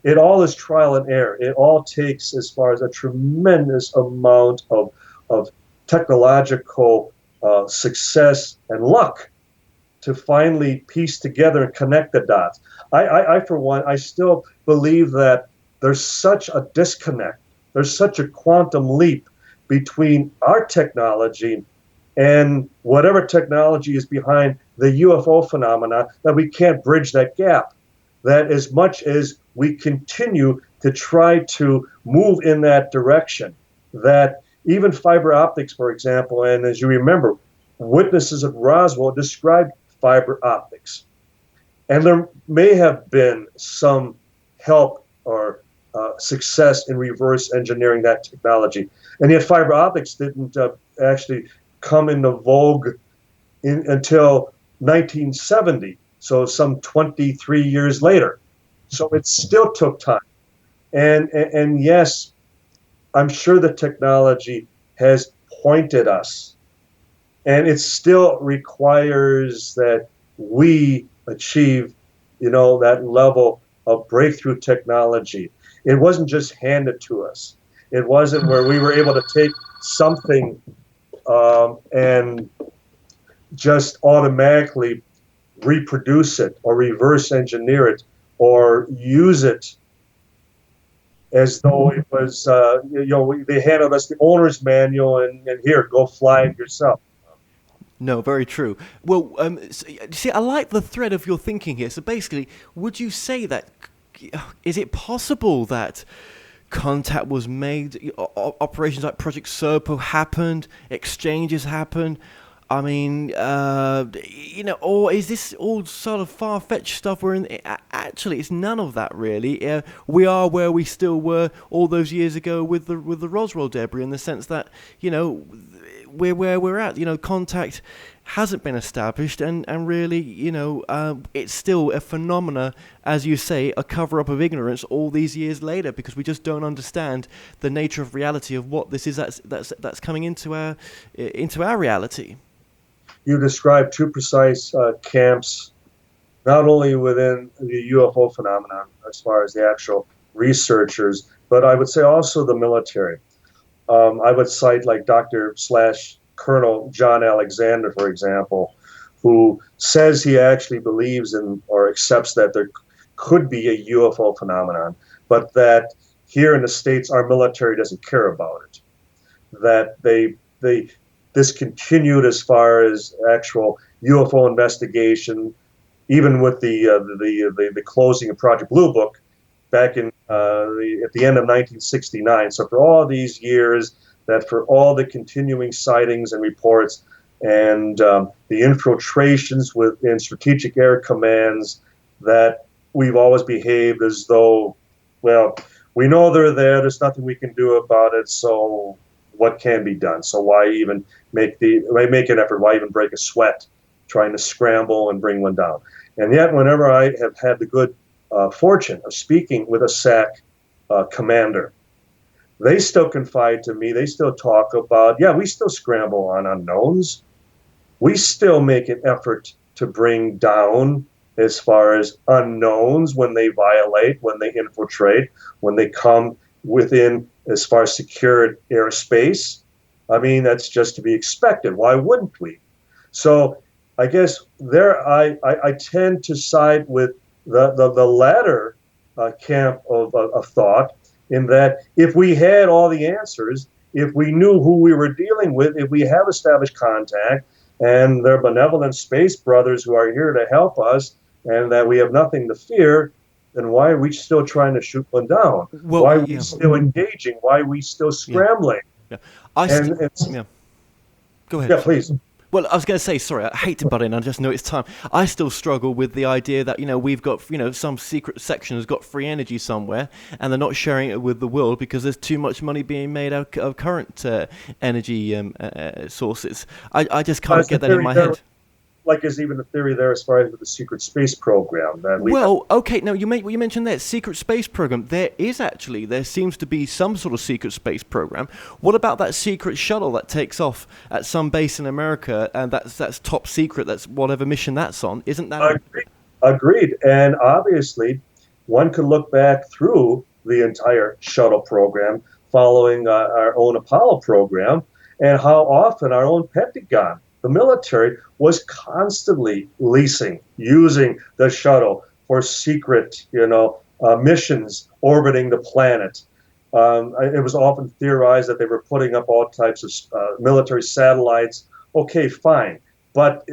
It all is trial and error. It all takes, as far as a tremendous amount of technological success and luck to finally piece together and connect the dots. I for one, I still believe that there's such a disconnect. There's such a quantum leap between our technology and whatever technology is behind the UFO phenomena that we can't bridge that gap. That as much as we continue to try to move in that direction, that even fiber optics, for example, and as you remember, witnesses at Roswell described fiber optics. And there may have been some help or success in reverse engineering that technology. And yet fiber optics didn't actually come into vogue until 1970, so some 23 years later. So it still took time. And yes, I'm sure the technology has pointed us. And it still requires that we achieve, that level of breakthrough technology. It wasn't just handed to us. It wasn't where we were able to take something and just automatically reproduce it or reverse engineer it or use it as though it was, they handed us the owner's manual and here, go fly it yourself. No, very true. Well, see, I like the thread of your thinking here. So basically, would you say that, is it possible that contact was made, operations like Project Serpo happened, exchanges happened, I mean, or is this all sort of far-fetched stuff? Actually, it's none of that really. We are where we still were all those years ago with the Roswell debris, in the sense that we're where we're at. Contact hasn't been established, and really, it's still a phenomena, as you say, a cover-up of ignorance all these years later, because we just don't understand the nature of reality of what this is that's coming into our reality. You described two precise camps, not only within the UFO phenomenon as far as the actual researchers, but I would say also the military. I would cite like Dr./Colonel John Alexander, for example, who says he actually believes in or accepts that there could be a UFO phenomenon, but that here in the States, our military doesn't care about it. That they discontinued as far as actual UFO investigation, even with the closing of Project Blue Book back in at the end of 1969. So for all these years, that for all the continuing sightings and reports and the infiltrations within strategic air commands, that we've always behaved as though, well, we know they're there, there's nothing we can do about it, so what can be done? So why even make an effort? Why even break a sweat trying to scramble and bring one down? And yet, whenever I have had the good fortune of speaking with a SAC commander, they still confide to me, they still talk about, yeah, we still scramble on unknowns. We still make an effort to bring down as far as unknowns when they violate, when they infiltrate, when they come within as far as secured airspace. I mean, that's just to be expected. Why wouldn't we? So I guess there I tend to side with the latter camp of thought, in that if we had all the answers, if we knew who we were dealing with, if we have established contact and they're benevolent space brothers who are here to help us and that we have nothing to fear, then why are we still trying to shoot one down? Well, why are we still engaging? Why are we still scrambling? Yeah. Go ahead. Yeah, please. Well, I was going to say, sorry, I hate to butt in, I just know it's time. I still struggle with the idea that, we've got, some secret section has got free energy somewhere, and they're not sharing it with the world because there's too much money being made out of current energy sources. I just can't get that in my head. Like, is even a theory there as far as with the secret space program that we okay, now you mentioned that secret space program. There seems to be some sort of secret space program. What about that secret shuttle that takes off at some base in America, and that's top secret, that's whatever mission that's on? Isn't that agreed? And obviously one could look back through the entire shuttle program following our own Apollo program, and how often our own Pentagon, the military, was constantly using the shuttle for secret, missions orbiting the planet. It was often theorized that they were putting up all types of military satellites. Okay, fine. But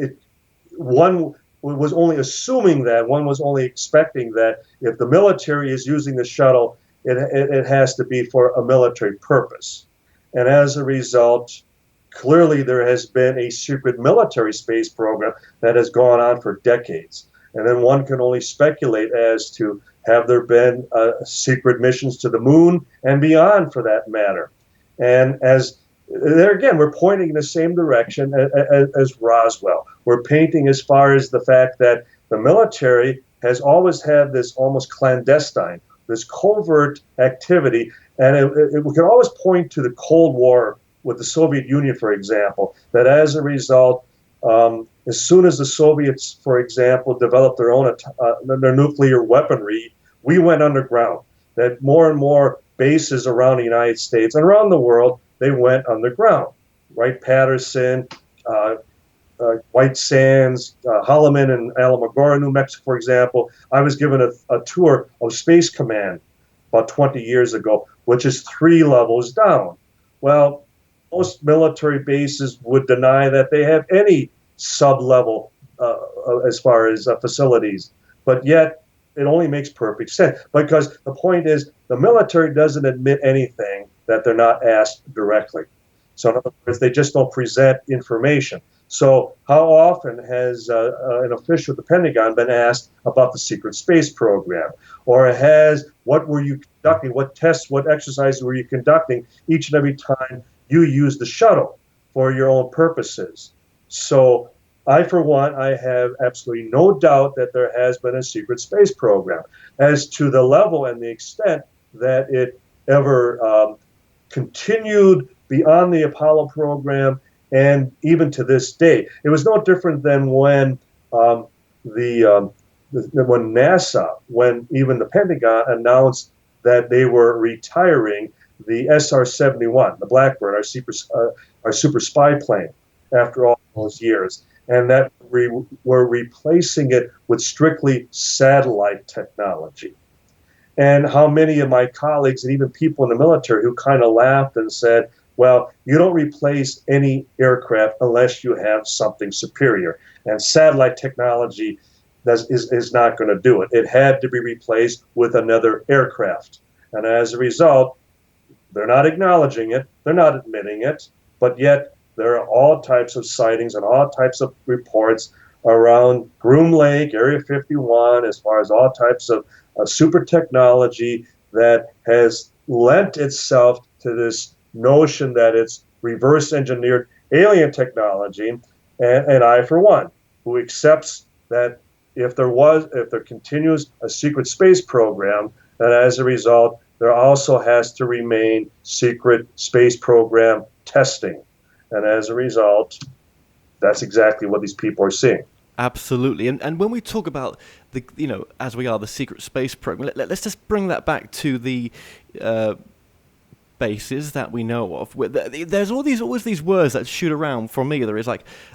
one was only assuming that, one was only expecting that if the military is using the shuttle, it has to be for a military purpose. And as a result, clearly, there has been a secret military space program that has gone on for decades. And then one can only speculate as to, have there been secret missions to the moon and beyond, for that matter. And as there again, we're pointing in the same direction as Roswell. We're painting as far as the fact that the military has always had this almost clandestine, this covert activity. And we can always point to the Cold War with the Soviet Union, for example, that as a result, as soon as the Soviets, for example, developed their nuclear weaponry, we went underground. That more and more bases around the United States and around the world, they went underground. Wright-Patterson, White Sands, Holloman and Alamogordo, New Mexico, for example. I was given a tour of Space Command about 20 years ago, which is 3 levels down. Well, most military bases would deny that they have any sub-level as far as facilities, but yet it only makes perfect sense, because the point is the military doesn't admit anything that they're not asked directly. So in other words, they just don't present information. So how often has an official at the Pentagon been asked about the secret space program? Or what were you conducting? What tests, what exercises were you conducting each and every time you used the shuttle for your own purposes? So for one, I have absolutely no doubt that there has been a secret space program. As to the level and the extent that it ever continued beyond the Apollo program and even to this day, it was no different than when when NASA, when even the Pentagon announced that they were retiring the SR-71, the Blackbird, our super spy plane, after all those years, and that we were replacing it with strictly satellite technology. And how many of my colleagues and even people in the military who kind of laughed and said, well, you don't replace any aircraft unless you have something superior. And satellite technology is not going to do it. It had to be replaced with another aircraft. And as a result, they're not acknowledging it, they're not admitting it, but yet there are all types of sightings and all types of reports around Groom Lake, Area 51, as far as all types of super technology that has lent itself to this notion that it's reverse engineered alien technology. And I, for one, who accepts that if there continues a secret space program, then as a result, there also has to remain secret space program testing. And as a result, that's exactly what these people are seeing. Absolutely. And when we talk about as we are the secret space program, let's just bring that back to the bases that we know of. There's always these words that shoot around for me. There is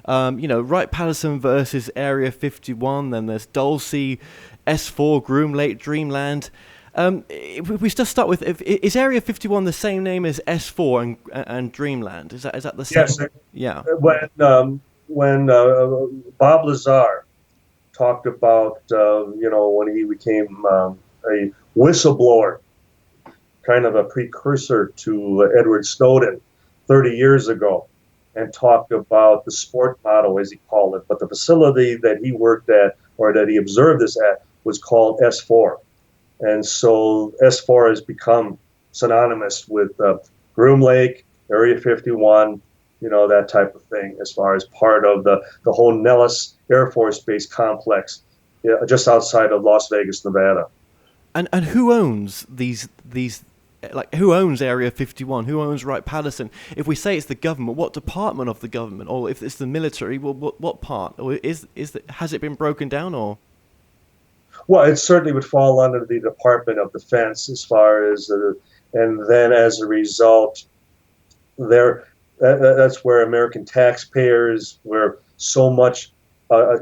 Wright-Patterson versus Area 51. Then there's Dulce, S4, Groom Lake, Dreamland. If we just start with, is Area 51 the same name as S4 and Dreamland? Is that the same? Yes. Yeah. When Bob Lazar talked about when he became a whistleblower, kind of a precursor to Edward Snowden 30 years ago, and talked about the sport model, as he called it, but the facility that he worked at or that he observed this at was called S4. And so S4 has become synonymous with Groom Lake, Area 51, that type of thing, as far as part of the whole Nellis Air Force Base complex, just outside of Las Vegas, Nevada. And who owns these? Like, who owns Area 51? Who owns Wright-Patterson? If we say it's the government, what department of the government? Or if it's the military, well, what part? Or has it been broken down? Or well, it certainly would fall under the Department of Defense, as far as, and then as a result, that's where American taxpayers, where so much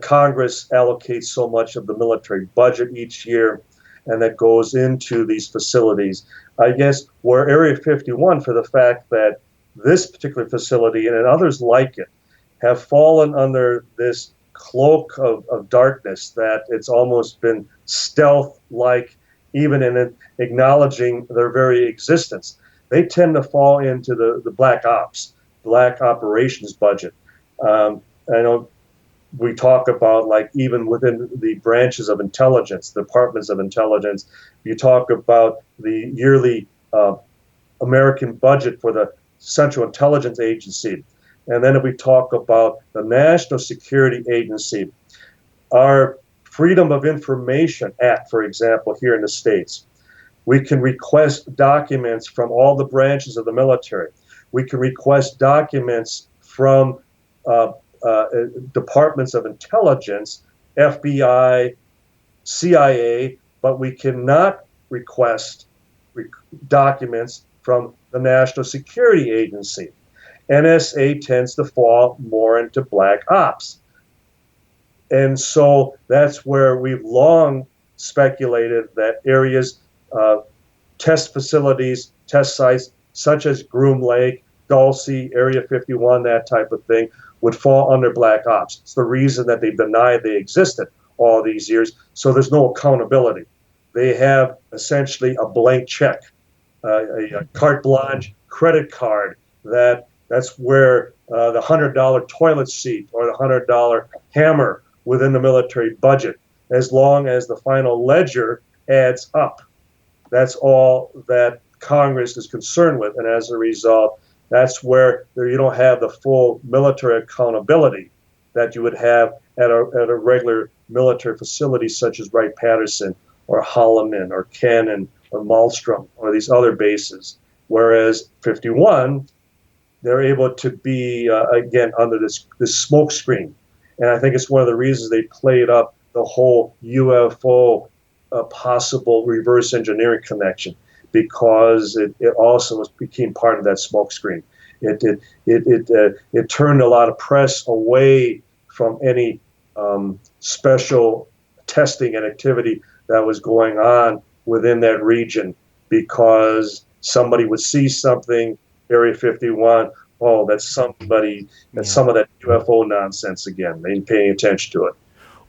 Congress allocates so much of the military budget each year, and that goes into these facilities. I guess where Area 51, for the fact that this particular facility and others like it have fallen under this cloak of darkness, that it's almost been stealth-like, even in acknowledging their very existence. They tend to fall into the black operations budget. I know we talk about, like, even within the branches of intelligence, departments of intelligence, you talk about the yearly American budget for the Central Intelligence Agency. And then if we talk about the National Security Agency, our Freedom of Information Act, for example, here in the States, we can request documents from all the branches of the military. We can request documents from departments of intelligence, FBI, CIA, but we cannot request documents from the National Security Agency. NSA tends to fall more into black ops. And so that's where we've long speculated that areas, test facilities, test sites, such as Groom Lake, Dulce, Area 51, that type of thing, would fall under black ops. It's the reason that they've denied they existed all these years, so there's no accountability. They have essentially a blank check, a carte blanche credit card, that's where the $100 toilet seat or the $100 hammer within the military budget, as long as the final ledger adds up. That's all that Congress is concerned with, and as a result, that's where you don't have the full military accountability that you would have at a regular military facility such as Wright-Patterson or Holloman or Cannon or Malmstrom or these other bases. Whereas 51, they're able to be, again, under this smoke screen. And I think it's one of the reasons they played up the whole UFO possible reverse engineering connection, because it also became part of that smoke screen. It turned a lot of press away from any special testing and activity that was going on within that region, because somebody would see something, Area 51, oh, that's somebody, that's some of that UFO nonsense again. They ain't paying attention to it.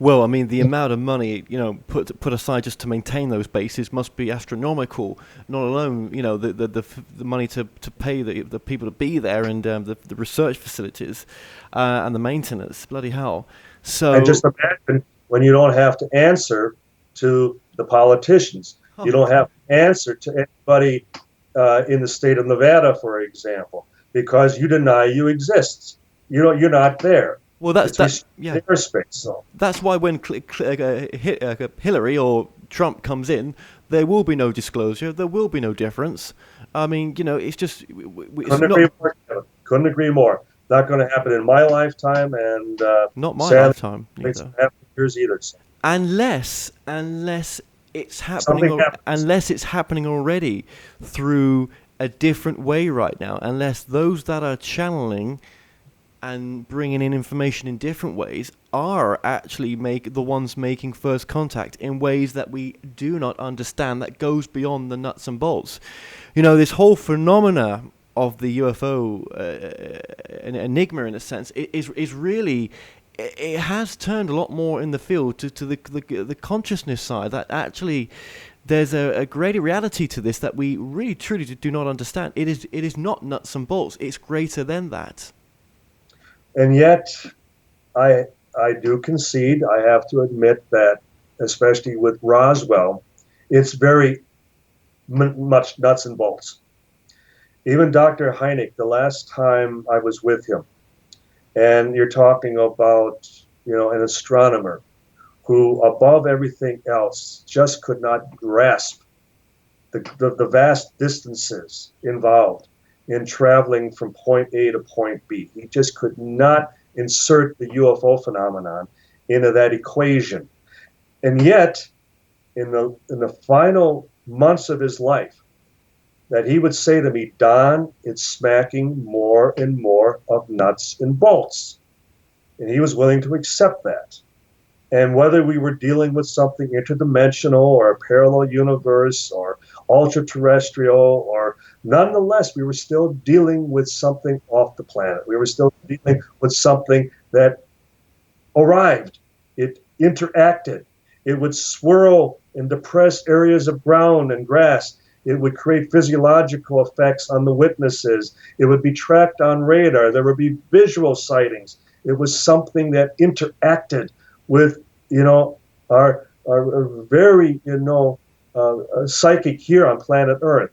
Well, I mean, the amount of money, put aside just to maintain those bases must be astronomical. Not alone, the money to pay the people to be there, and the research facilities and the maintenance. Bloody hell! So, and just imagine when you don't have to answer to the politicians. You don't have to answer to anybody in the state of Nevada, for example, because you deny you exist. You're not there. Well, that's airspace. So that's why when Hillary or Trump comes in, there will be no disclosure. There will be no difference. I mean, it's just. Couldn't agree more. Not going to happen in my lifetime, and not my lifetime. It's not happening yours either. So. Unless it's happening, unless it's happening already through a different way right now. Unless those that are channeling and bringing in information in different ways are actually the ones making first contact in ways that we do not understand, that goes beyond the nuts and bolts. This whole phenomena of the UFO enigma, in a sense, is really, it has turned a lot more in the field to the consciousness side, that actually there's a greater reality to this that we really truly do not understand. It is not nuts and bolts. It's greater than that. And yet, I do concede, I have to admit that, especially with Roswell, it's very much nuts and bolts. Even Dr. Hynek, the last time I was with him, and you're talking about, an astronomer who, above everything else, just could not grasp the vast distances involved in traveling from point A to point B. He just could not insert the UFO phenomenon into that equation. And yet, in the final months of his life, that he would say to me, Don, it's smacking more and more of nuts and bolts. And he was willing to accept that. And whether we were dealing with something interdimensional or a parallel universe or ultra-terrestrial, or nonetheless, we were still dealing with something off the planet. We were still dealing with something that arrived. It interacted. It would swirl and depress areas of ground and grass. It would create physiological effects on the witnesses. It would be tracked on radar. There would be visual sightings. It was something that interacted with, our very, psychic here on planet Earth.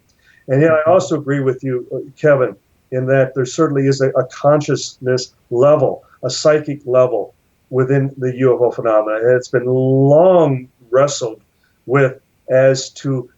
And yet I also agree with you, Kevin, in that there certainly is a consciousness level, a psychic level within the UFO phenomena. And it's been long wrestled with as to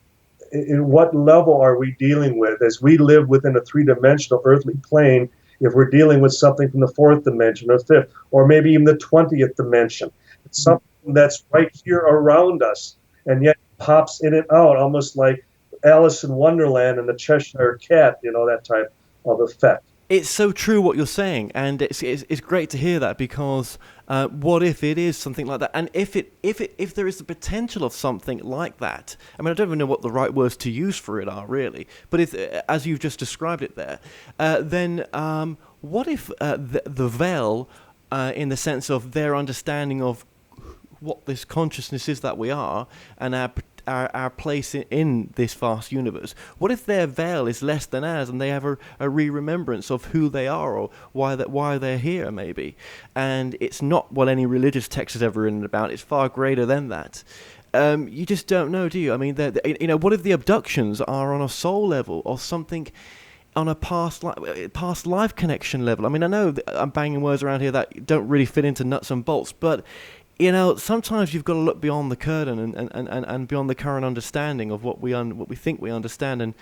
in what level are we dealing with as we live within a three-dimensional earthly plane, if we're dealing with something from the fourth dimension or fifth, or maybe even the 20th dimension. It's something that's right here around us, and yet pops in and out, almost like Alice in Wonderland and the Cheshire Cat, that type of effect. It's so true what you're saying, and it's great to hear that, because what if it is something like that? And if there is the potential of something like that, I mean, I don't even know what the right words to use for it are, really, but if, as you've just described it there, then what if the veil, in the sense of their understanding of what this consciousness is that we are, and our place in this vast universe? What if their veil is less than ours, and they have a re-remembrance of who they are, or why they're here, maybe? And it's not what any religious text has ever written about. It's far greater than that. You just don't know, do you? I mean, what if the abductions are on a soul level, or something on a past life connection level? I mean, I know I'm banging words around here that don't really fit into nuts and bolts, but sometimes you've got to look beyond the curtain and beyond the current understanding of what we think we understand. And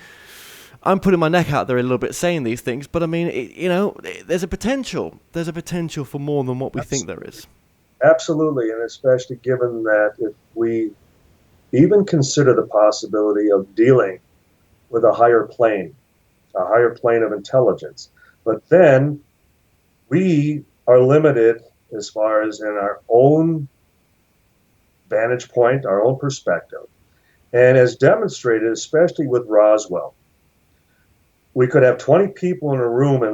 I'm putting my neck out there a little bit saying these things, but I mean, there's a potential. There's a potential for more than what we think there is. Absolutely, and especially given that if we even consider the possibility of dealing with a higher plane of intelligence, but then we are limited as far as in our own vantage point, our own perspective. And as demonstrated, especially with Roswell, we could have 20 people in a room, and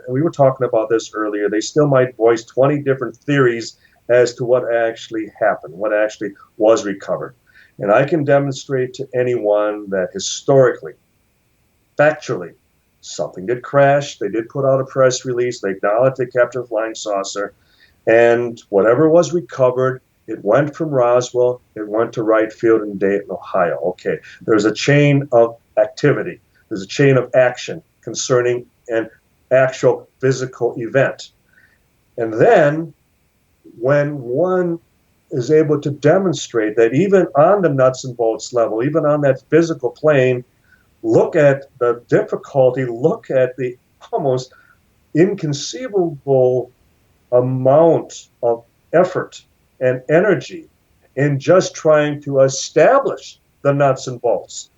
we were talking about this earlier, they still might voice 20 different theories as to what actually happened, what actually was recovered. And I can demonstrate to anyone that historically, factually, something did crash, they did put out a press release, they acknowledged they captured a flying saucer, and whatever was recovered, it went from Roswell, it went to Wright Field in Dayton, Ohio. Okay, there's a chain of activity, there's a chain of action concerning an actual physical event. And then, when one is able to demonstrate that even on the nuts and bolts level, even on that physical plane, look at the difficulty, look at the almost inconceivable amount of effort and energy in just trying to establish the nuts and bolts,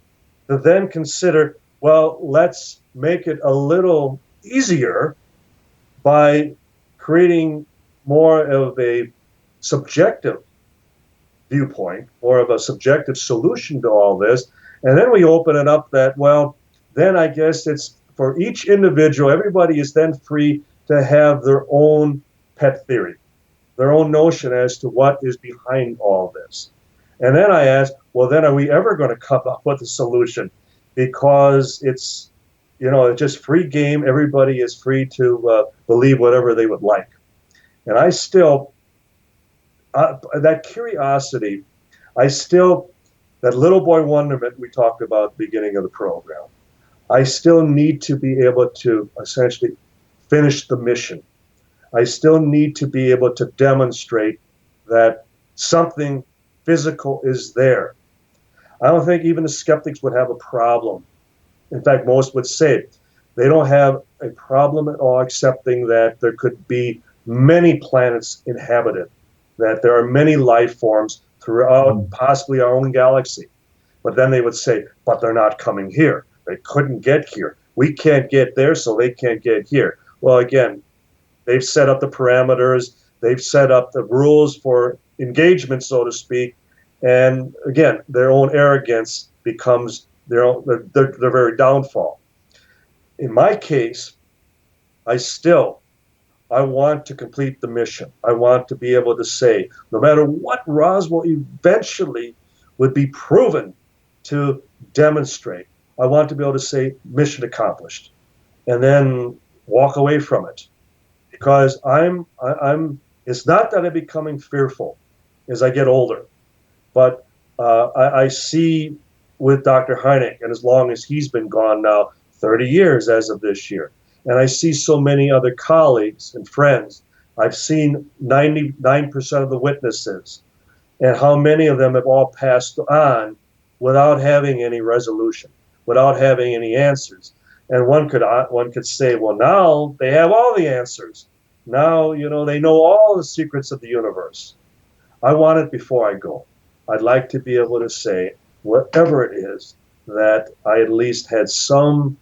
to then consider, well, let's make it a little easier by creating more of a subjective viewpoint, more of a subjective solution to all this. And then we open it up that, well, then I guess it's for each individual, everybody is then free to have their own pet theory, their own notion as to what is behind all this. And then I ask, well, then are we ever going to come up with a solution? Because it's, it's just free game. Everybody is free to believe whatever they would like. And I still, that curiosity, that little boy wonderment we talked about at the beginning of the program, I still need to be able to essentially finish the mission. I still need to be able to demonstrate that something physical is there. I don't think even the skeptics would have a problem. In fact, most would say they don't have a problem at all accepting that there could be many planets inhabited, that there are many life forms throughout possibly our own galaxy. But then they would say, but they're not coming here. They couldn't get here. We can't get there, so they can't get here. Well, again, they've set up the parameters. They've set up the rules for engagement, so to speak. And again, their own arrogance becomes their very downfall. In my case, I want to complete the mission. I want to be able to say, no matter what Roswell eventually would be proven to demonstrate, I want to be able to say, mission accomplished, and then walk away from it. Because it's not that I'm becoming fearful as I get older, but I see with Dr. Hynek, and as long as he's been gone now, 30 years as of this year, and I see so many other colleagues and friends. I've seen 99% of the witnesses, and how many of them have all passed on without having any resolution, without having any answers. And one could say, well, now they have all the answers. Now, they know all the secrets of the universe. I want it before I go. I'd like to be able to say, whatever it is, that I at least had some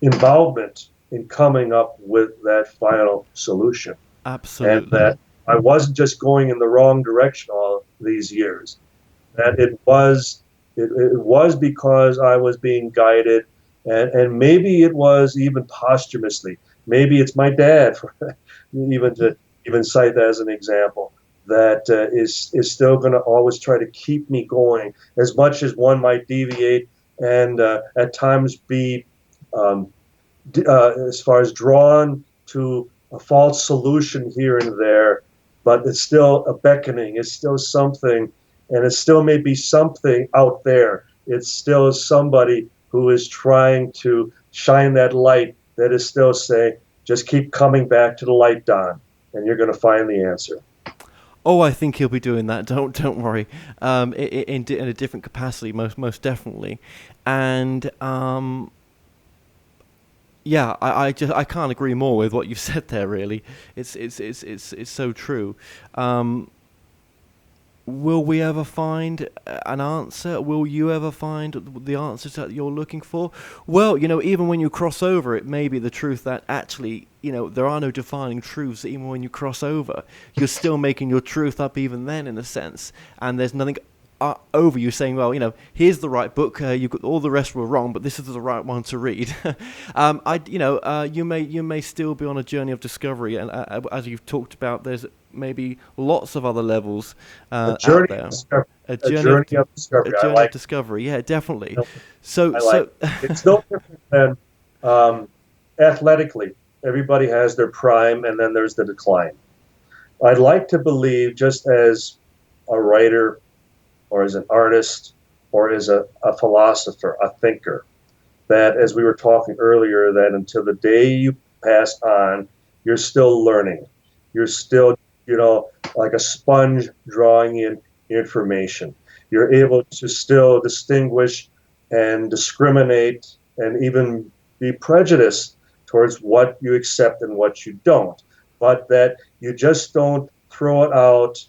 involvement in coming up with that final solution. Absolutely. And that I wasn't just going in the wrong direction all these years. That it was because I was being guided, and maybe it was even posthumously. Maybe it's my dad, even to cite that as an example. that is still going to always try to keep me going, as much as one might deviate and at times be as far as drawn to a false solution here and there, but it's still a beckoning. It's still something, and it still may be something out there. It's still somebody who is trying to shine that light that is still saying, just keep coming back to the light, Don, and you're going to find the answer. Oh, I think he'll be doing that. Don't worry. In a different capacity, most definitely, and yeah, I can't agree more with what you've said there. Really, it's so true. Will we ever find an answer? Will you ever find the answers that you're looking for? Well, even when you cross over, it may be the truth that actually, there are no defining truths even when you cross over. You're still making your truth up even then, in a sense. And there's nothing over you saying, well, here's the right book. You got all the rest were wrong, but this is the right one to read. You may still be on a journey of discovery, and as you've talked about, there's maybe lots of other levels out there. A journey of discovery. A journey of discovery. Yeah, definitely. So it's no different than athletically. Everybody has their prime, and then there's the decline. I'd like to believe, just as a writer, or as an artist, or as a philosopher, a thinker, that, as we were talking earlier, that until the day you pass on, you're still learning. You're still, like a sponge drawing in information. You're able to still distinguish and discriminate and even be prejudiced towards what you accept and what you don't, but that you just don't throw it out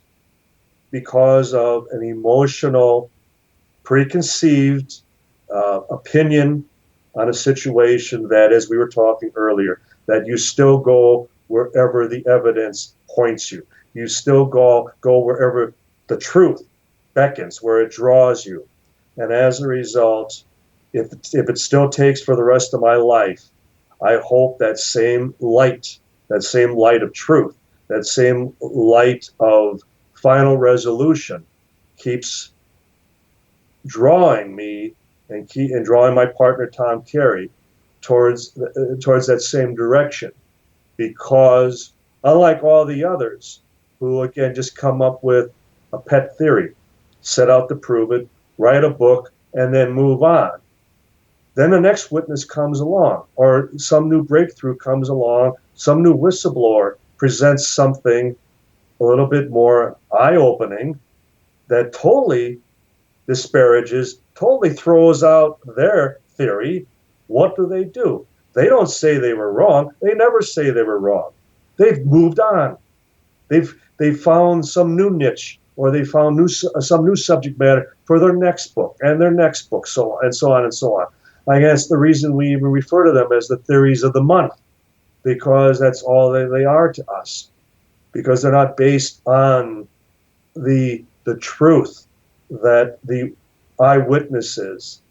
because of an emotional, preconceived opinion on a situation that, as we were talking earlier, that you still go wherever the evidence points you. You still go wherever the truth beckons, where it draws you. And as a result, if it still takes for the rest of my life, I hope that same light of truth, that same light of final resolution keeps drawing me and drawing my partner Tom Carey towards that same direction, because unlike all the others who again just come up with a pet theory, set out to prove it, write a book, and then move on, then the next witness comes along, or some new breakthrough comes along, some new whistleblower presents something a little bit more eye-opening that totally disparages, totally throws out their theory. What do? They don't say they were wrong. They never say they were wrong. They've moved on. They've found some new niche, or they found some new subject matter for their next book and their next book, so on and so on and so on. I guess the reason we even refer to them as the theories of the month, because that's all they are to us, because they're not based on the truth that the eyewitnesses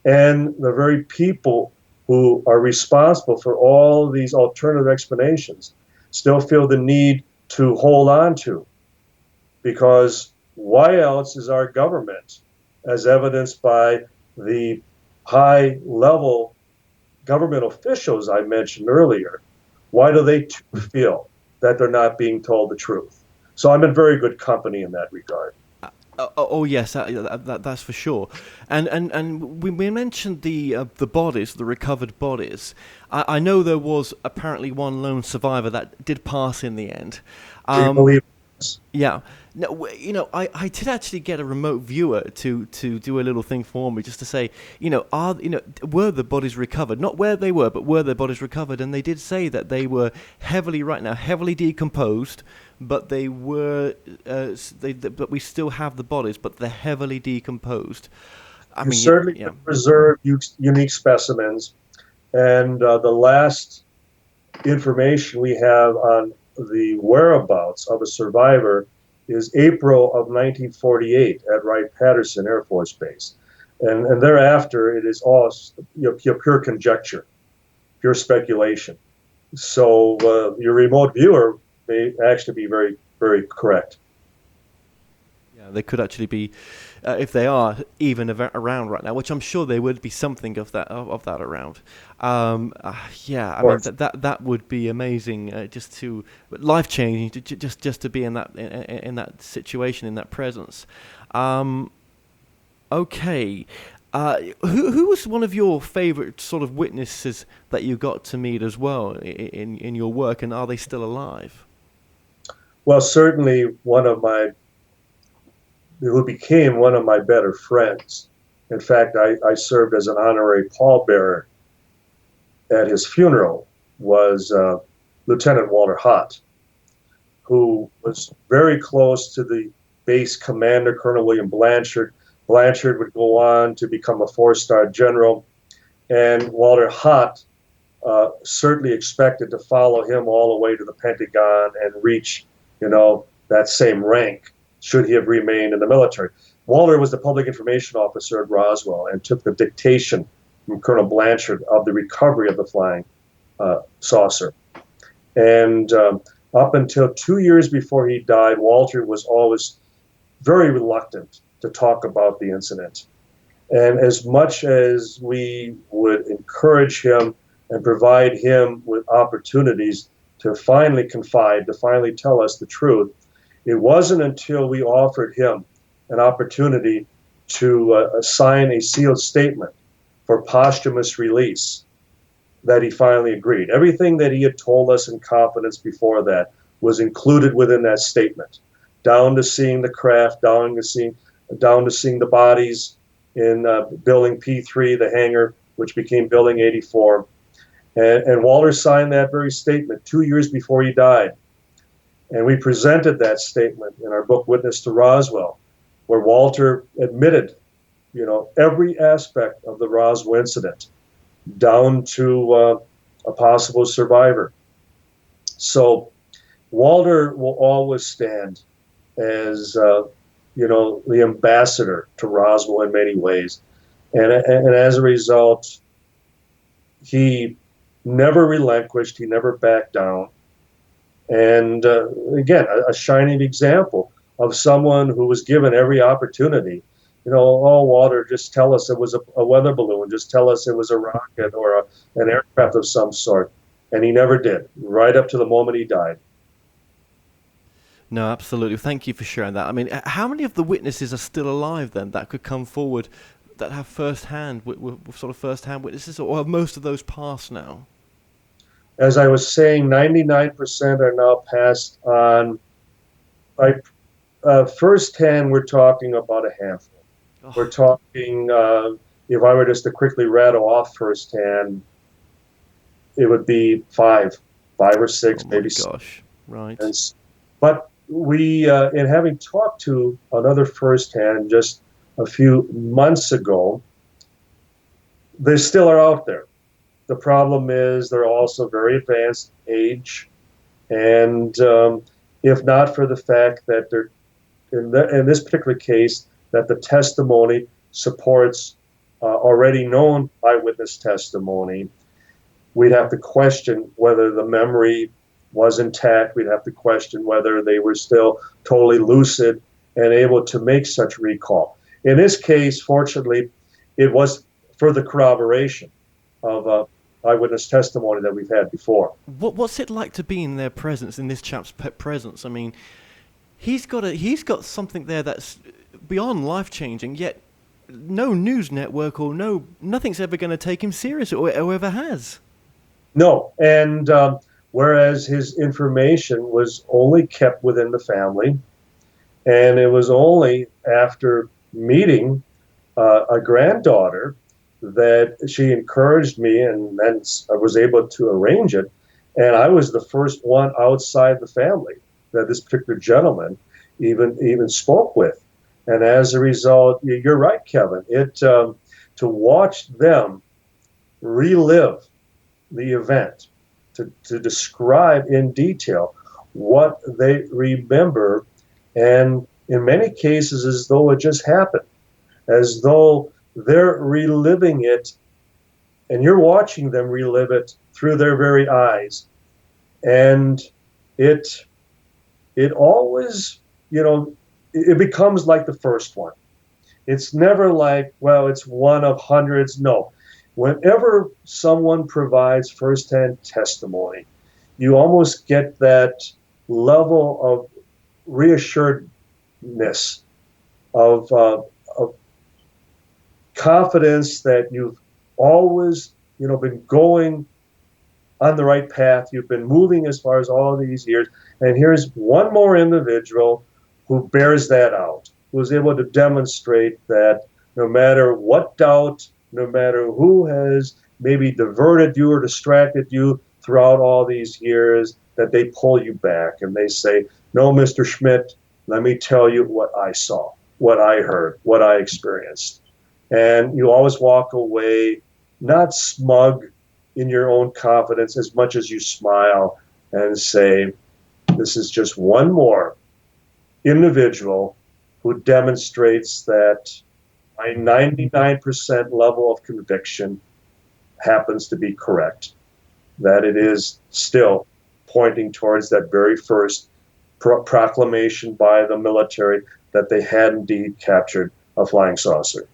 and the very people who are responsible for all these alternative explanations still feel the need to hold on to. Because why else is our government, as evidenced by the high-level government officials I mentioned earlier, why do they feel that they're not being told the truth? So I'm in very good company in that regard. Oh yes, that's for sure. And we mentioned the bodies, the recovered bodies. I know there was apparently one lone survivor that did pass in the end. Do you believe this? Yeah. No, I did actually get a remote viewer to do a little thing for me, just to say, were the bodies recovered? Not where they were, but were their bodies recovered? And they did say that they were heavily decomposed, but they were, but we still have the bodies, but they're heavily decomposed. I mean, certainly can preserve unique specimens, and the last information we have on the whereabouts of a survivor is April of 1948 at Wright-Patterson Air Force Base. And thereafter, it is all pure conjecture, pure speculation. So your remote viewer may actually be very, very correct. Yeah, they could actually be, if they are even around right now, which I'm sure there would be something of that around. Yeah, I mean that would be amazing, just to life changing, just to be in that situation, in that presence. Okay, who was one of your favorite sort of witnesses that you got to meet as well in your work, and are they still alive? Well, certainly who became one of my better friends. In fact, I served as an honorary pallbearer at his funeral, was Lieutenant Walter Hott, who was very close to the base commander, Colonel William Blanchard. Blanchard would go on to become a four-star general, and Walter Hott certainly expected to follow him all the way to the Pentagon and reach, that same rank, should he have remained in the military. Walter was the public information officer at Roswell and took the dictation from Colonel Blanchard of the recovery of the flying saucer. And up until 2 years before he died, Walter was always very reluctant to talk about the incident. And as much as we would encourage him and provide him with opportunities to finally confide, to finally tell us the truth, it wasn't until we offered him an opportunity to sign a sealed statement for posthumous release that he finally agreed. Everything that he had told us in confidence before that was included within that statement, down to seeing the craft, down to seeing the bodies in Building P3, the hangar, which became Building 84. And Walter signed that very statement 2 years before he died. And we presented that statement in our book, Witness to Roswell, where Walter admitted, every aspect of the Roswell incident, down to a possible survivor. So Walter will always stand as, the ambassador to Roswell in many ways. And as a result, he never relinquished, he never backed down. And again, a shining example of someone who was given every opportunity. Walter, just tell us it was a weather balloon. Just tell us it was a rocket or an aircraft of some sort. And he never did, right up to the moment he died. No, absolutely. Thank you for sharing that. I mean, how many of the witnesses are still alive then that could come forward that have first-hand witnesses, or have most of those passed now? As I was saying, 99% are now passed on. Firsthand, we're talking about a handful. Oh. We're talking, if I were just to quickly rattle off firsthand, it would be five or six, maybe. Gosh, right. But we, in having talked to another firsthand just a few months ago, they still are out there. The problem is they're also very advanced age, and if not for the fact that they're, in this particular case, that the testimony supports already known eyewitness testimony, we'd have to question whether the memory was intact. We'd have to question whether they were still totally lucid and able to make such recall. In this case, fortunately, it was further corroboration of eyewitness testimony that we've had before. What's it like to be in their presence, in this chap's presence? I mean, he's got something there that's beyond life-changing, yet no news network or nothing's ever going to take him seriously, or ever has. No, and whereas his information was only kept within the family, and it was only after meeting a granddaughter that she encouraged me, and then I was able to arrange it. And I was the first one outside the family that this particular gentleman even spoke with. And as a result, you're right, Kevin. To watch them relive the event, to describe in detail what they remember, and in many cases as though it just happened, as though they're reliving it, and you're watching them relive it through their very eyes. And it always, it becomes like the first one. It's never like, well, it's one of hundreds. No. Whenever someone provides firsthand testimony, you almost get that level of reassuredness, of confidence that you've always, been going on the right path. You've been moving as far as all these years. And here's one more individual who bears that out, who is able to demonstrate that no matter what doubt, no matter who has maybe diverted you or distracted you throughout all these years, that they pull you back and they say, no, Mr. Schmidt, let me tell you what I saw, what I heard, what I experienced. And you always walk away not smug in your own confidence as much as you smile and say, this is just one more individual who demonstrates that my 99% level of conviction happens to be correct, that it is still pointing towards that very first proclamation by the military that they had indeed captured a flying saucer.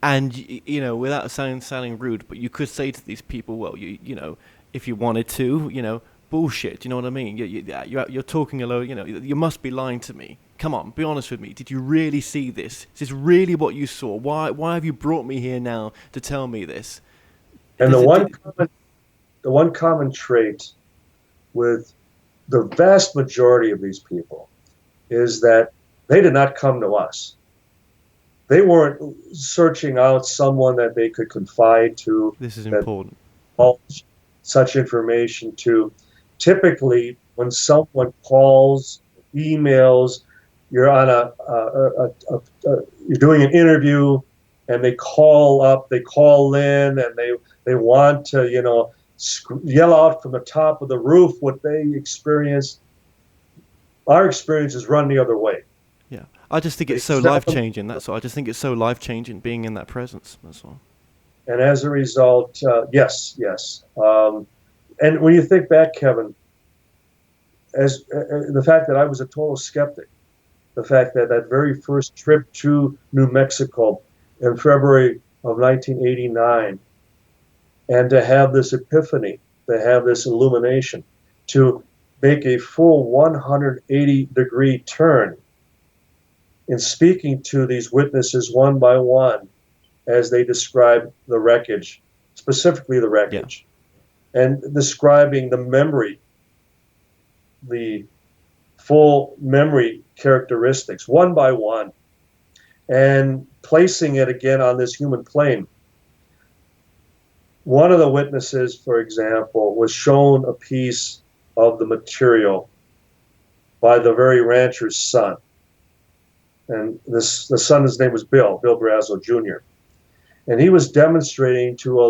And, without sounding rude, but you could say to these people, well, if you wanted to, bullshit, you know what I mean? You're talking alone, you must be lying to me. Come on, be honest with me. Did you really see this? Is this really what you saw? Why have you brought me here now to tell me this? And the one common trait with the vast majority of these people is that they did not come to us. They weren't searching out someone that they could confide to. This is important. Such information to. Typically, when someone calls, emails, you're on you're doing an interview, and they call in, and they want to, yell out from the top of the roof what they experienced. Our experiences run the other way. Yeah, I just think it's so life-changing, that's all. I just think it's so life-changing being in that presence, that's all. And as a result, yes. And when you think back, Kevin, as the fact that I was a total skeptic, the fact that that very first trip to New Mexico in February of 1989, and to have this epiphany, to have this illumination, to make a full 180-degree turn in speaking to these witnesses one by one as they describe the wreckage, specifically the wreckage, and describing the memory, the full memory characteristics one by one, and placing it again on this human plane. One of the witnesses, for example, was shown a piece of the material by the very rancher's son. And the son's name was Bill Brazo Jr. And he was demonstrating to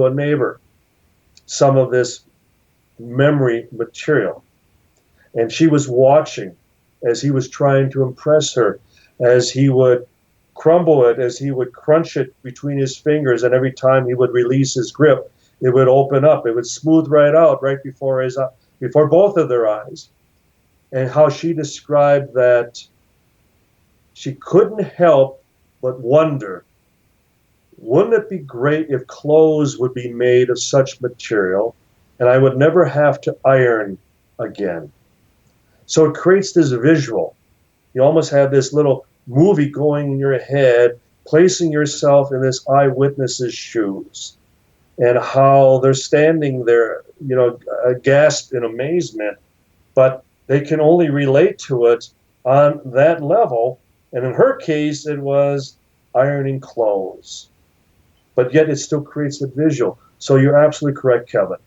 a neighbor, some of this memory material. And she was watching as he was trying to impress her, as he would crumble it, as he would crunch it between his fingers, and every time he would release his grip, it would open up. It would smooth right out right before both of their eyes. And how she described that she couldn't help but wonder, wouldn't it be great if clothes would be made of such material and I would never have to iron again? So it creates this visual. You almost have this little movie going in your head, placing yourself in this eyewitness's shoes, and how they're standing there, aghast in amazement, but they can only relate to it on that level. And in her case, it was ironing clothes. But yet it still creates a visual. So you're absolutely correct, Kevin,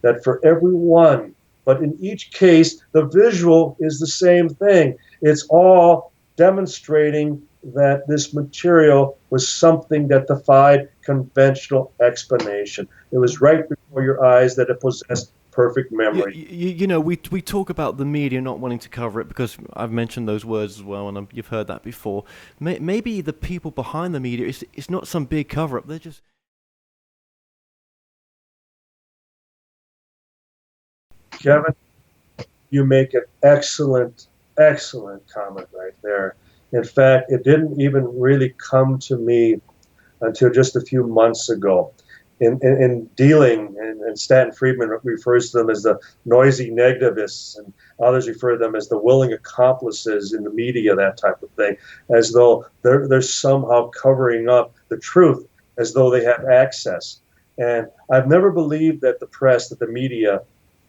that for everyone, but in each case, the visual is the same thing. It's all demonstrating that this material was something that defied conventional explanation. It was right before your eyes that it possessed perfect memory. We talk about the media not wanting to cover it because I've mentioned those words as well, and you've heard that before. Maybe the people behind the media, it's not some big cover-up. They're just... Kevin, you make an excellent excellent comment right there. In fact, it didn't even really come to me until just a few months ago. In dealing, and Stanton Friedman refers to them as the noisy negativists, and others refer to them as the willing accomplices in the media, that type of thing, as though they're somehow covering up the truth, as though they have access. And I've never believed that the press, that the media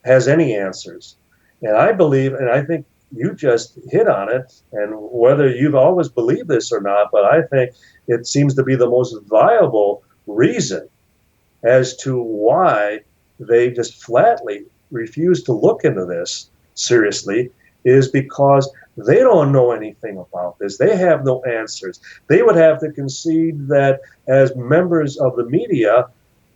has any answers. And I believe, and I think you just hit on it, and whether you've always believed this or not, but I think it seems to be the most viable reason as to why they just flatly refuse to look into this seriously, is because they don't know anything about this. They have no answers. They would have to concede that as members of the media,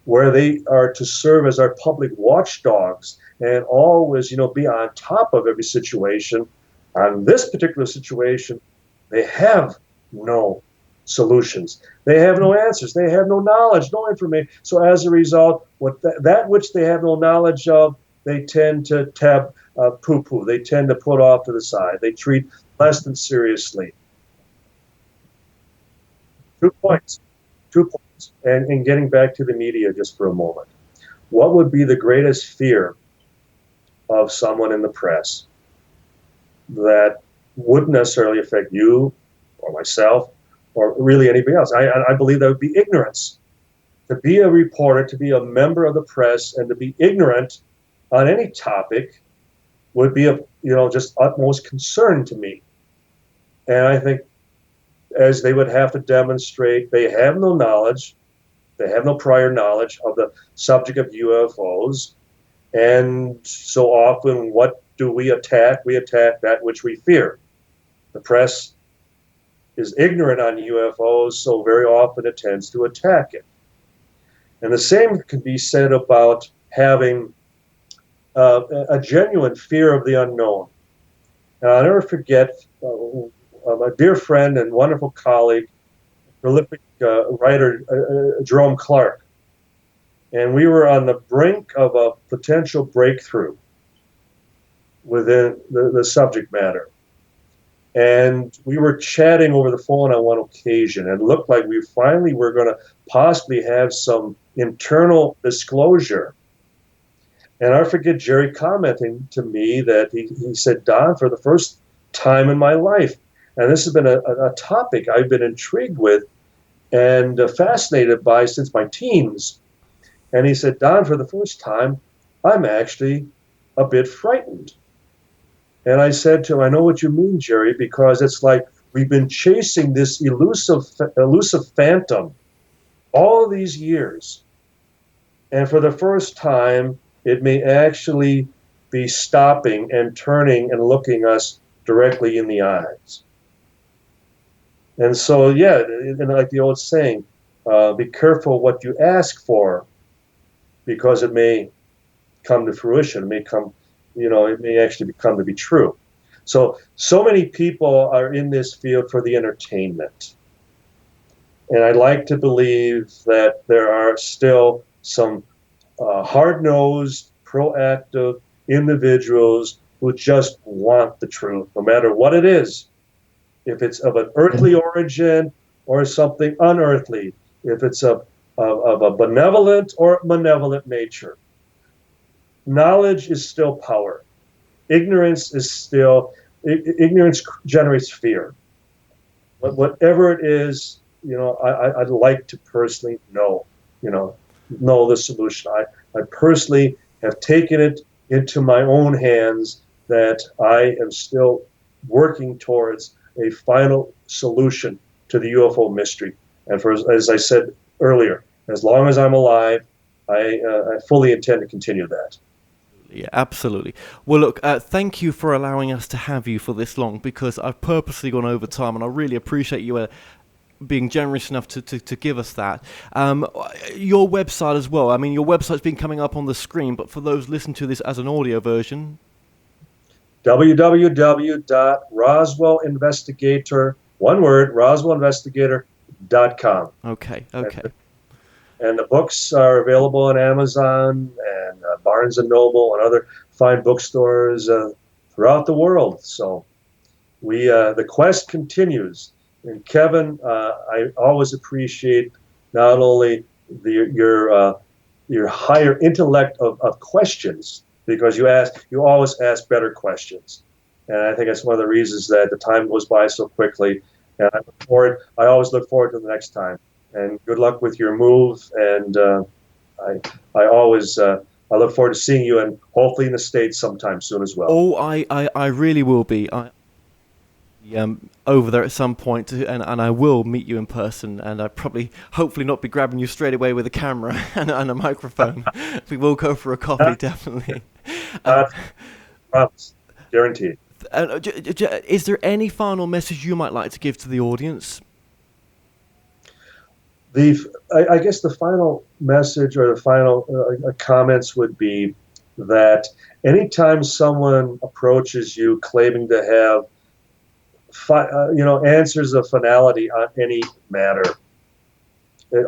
where they are to serve as our public watchdogs and always, be on top of every situation, on this particular situation, they have no solutions. They have no answers. They have no knowledge, no information. So as a result, that which they have no knowledge of, they tend to poo-poo. They tend to put off to the side. They treat less than seriously. 2 points. 2 points. And getting back to the media just for a moment. What would be the greatest fear of someone in the press that wouldn't necessarily affect you or myself or really anybody else? I believe that would be ignorance. To be a reporter, to be a member of the press, and to be ignorant on any topic would be just utmost concern to me. And I think as they would have to demonstrate they have no knowledge, they have no prior knowledge of the subject of UFOs. And so often, what do we attack? We attack that which we fear. The press is ignorant on UFOs, so very often it tends to attack it. And the same can be said about having a genuine fear of the unknown. And I'll never forget my dear friend and wonderful colleague, prolific writer Jerome Clark. And we were on the brink of a potential breakthrough within the subject matter. And we were chatting over the phone on one occasion, and it looked like we finally were going to possibly have some internal disclosure. And I forget Jerry commenting to me that he said, Don, for the first time in my life, and this has been a topic I've been intrigued with and fascinated by since my teens. And he said, Don, for the first time, I'm actually a bit frightened. And I said to him, I know what you mean, Jerry, because it's like we've been chasing this elusive phantom all these years. And for the first time, it may actually be stopping and turning and looking us directly in the eyes. And so, yeah, and like the old saying, be careful what you ask for, because it may come to fruition. It may come, it may actually come to be true. So many people are in this field for the entertainment. And I'd like to believe that there are still some hard-nosed, proactive individuals who just want the truth, no matter what it is. If it's of an earthly origin or something unearthly, if it's of a benevolent or malevolent nature. Knowledge is still power. Ignorance generates fear. But whatever it is, I'd like to personally know the solution. I personally have taken it into my own hands that I am still working towards a final solution to the UFO mystery. And as I said earlier, as long as I'm alive, I fully intend to continue that. Yeah, absolutely. Well, look, thank you for allowing us to have you for this long, because I've purposely gone over time, and I really appreciate you being generous enough to give us that. Your website as well. I mean, your website's been coming up on the screen, but for those listening to this as an audio version, www.roswellinvestigator, one word, roswellinvestigator.com. Okay. And the books are available on Amazon and Barnes & Noble and other fine bookstores throughout the world. So the quest continues. And Kevin, I always appreciate not only your higher intellect of questions, because you always ask better questions, and I think that's one of the reasons that the time goes by so quickly. And I always look forward to the next time. And good luck with your move. And I always I look forward to seeing you, and hopefully in the States sometime soon as well. Oh, I really will be. Over there at some point, and I will meet you in person, and I hopefully not be grabbing you straight away with a camera and a microphone. We will go for a coffee, definitely. Promise, guaranteed. Is there any final message you might like to give to the audience? I guess the final message or the final comments would be that anytime someone approaches you claiming to have answers of finality on any matter,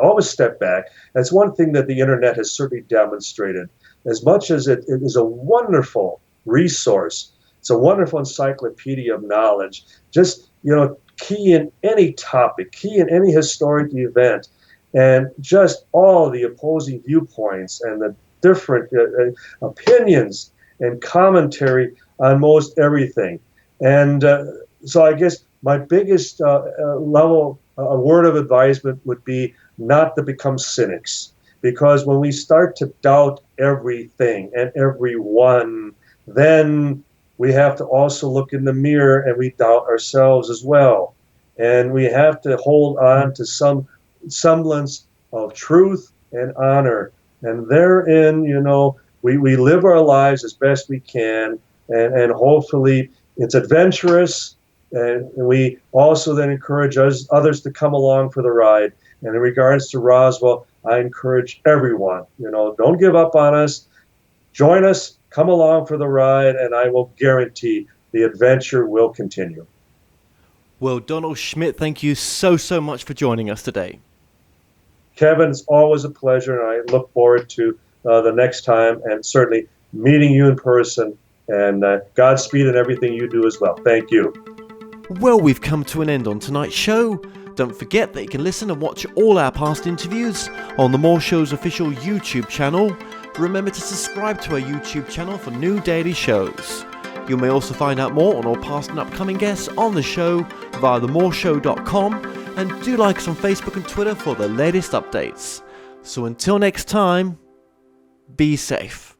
always step back. That's one thing that the internet has certainly demonstrated. As much as it is a wonderful resource, it's a wonderful encyclopedia of knowledge. Just, key in any topic, key in any historic event, and just all the opposing viewpoints and the different opinions and commentary on most everything. And so I guess my biggest word of advisement would be not to become cynics, because when we start to doubt everything and everyone, then we have to also look in the mirror and we doubt ourselves as well. And we have to hold on to some semblance of truth and honor. And therein, we live our lives as best we can, and hopefully it's adventurous. And we also then encourage others to come along for the ride. And in regards to Roswell, I encourage everyone, don't give up on us. Join us, come along for the ride, and I will guarantee the adventure will continue. Well, Donald Schmitt, thank you so much for joining us today. Kevin, it's always a pleasure, and I look forward to the next time, and certainly meeting you in person. And Godspeed in everything you do as well. Thank you. Well, we've come to an end on tonight's show. Don't forget that you can listen and watch all our past interviews on The More Show's official YouTube channel. Remember to subscribe to our YouTube channel for new daily shows. You may also find out more on all past and upcoming guests on the show via themoreshow.com, and do like us on Facebook and Twitter for the latest updates. So until next time, be safe.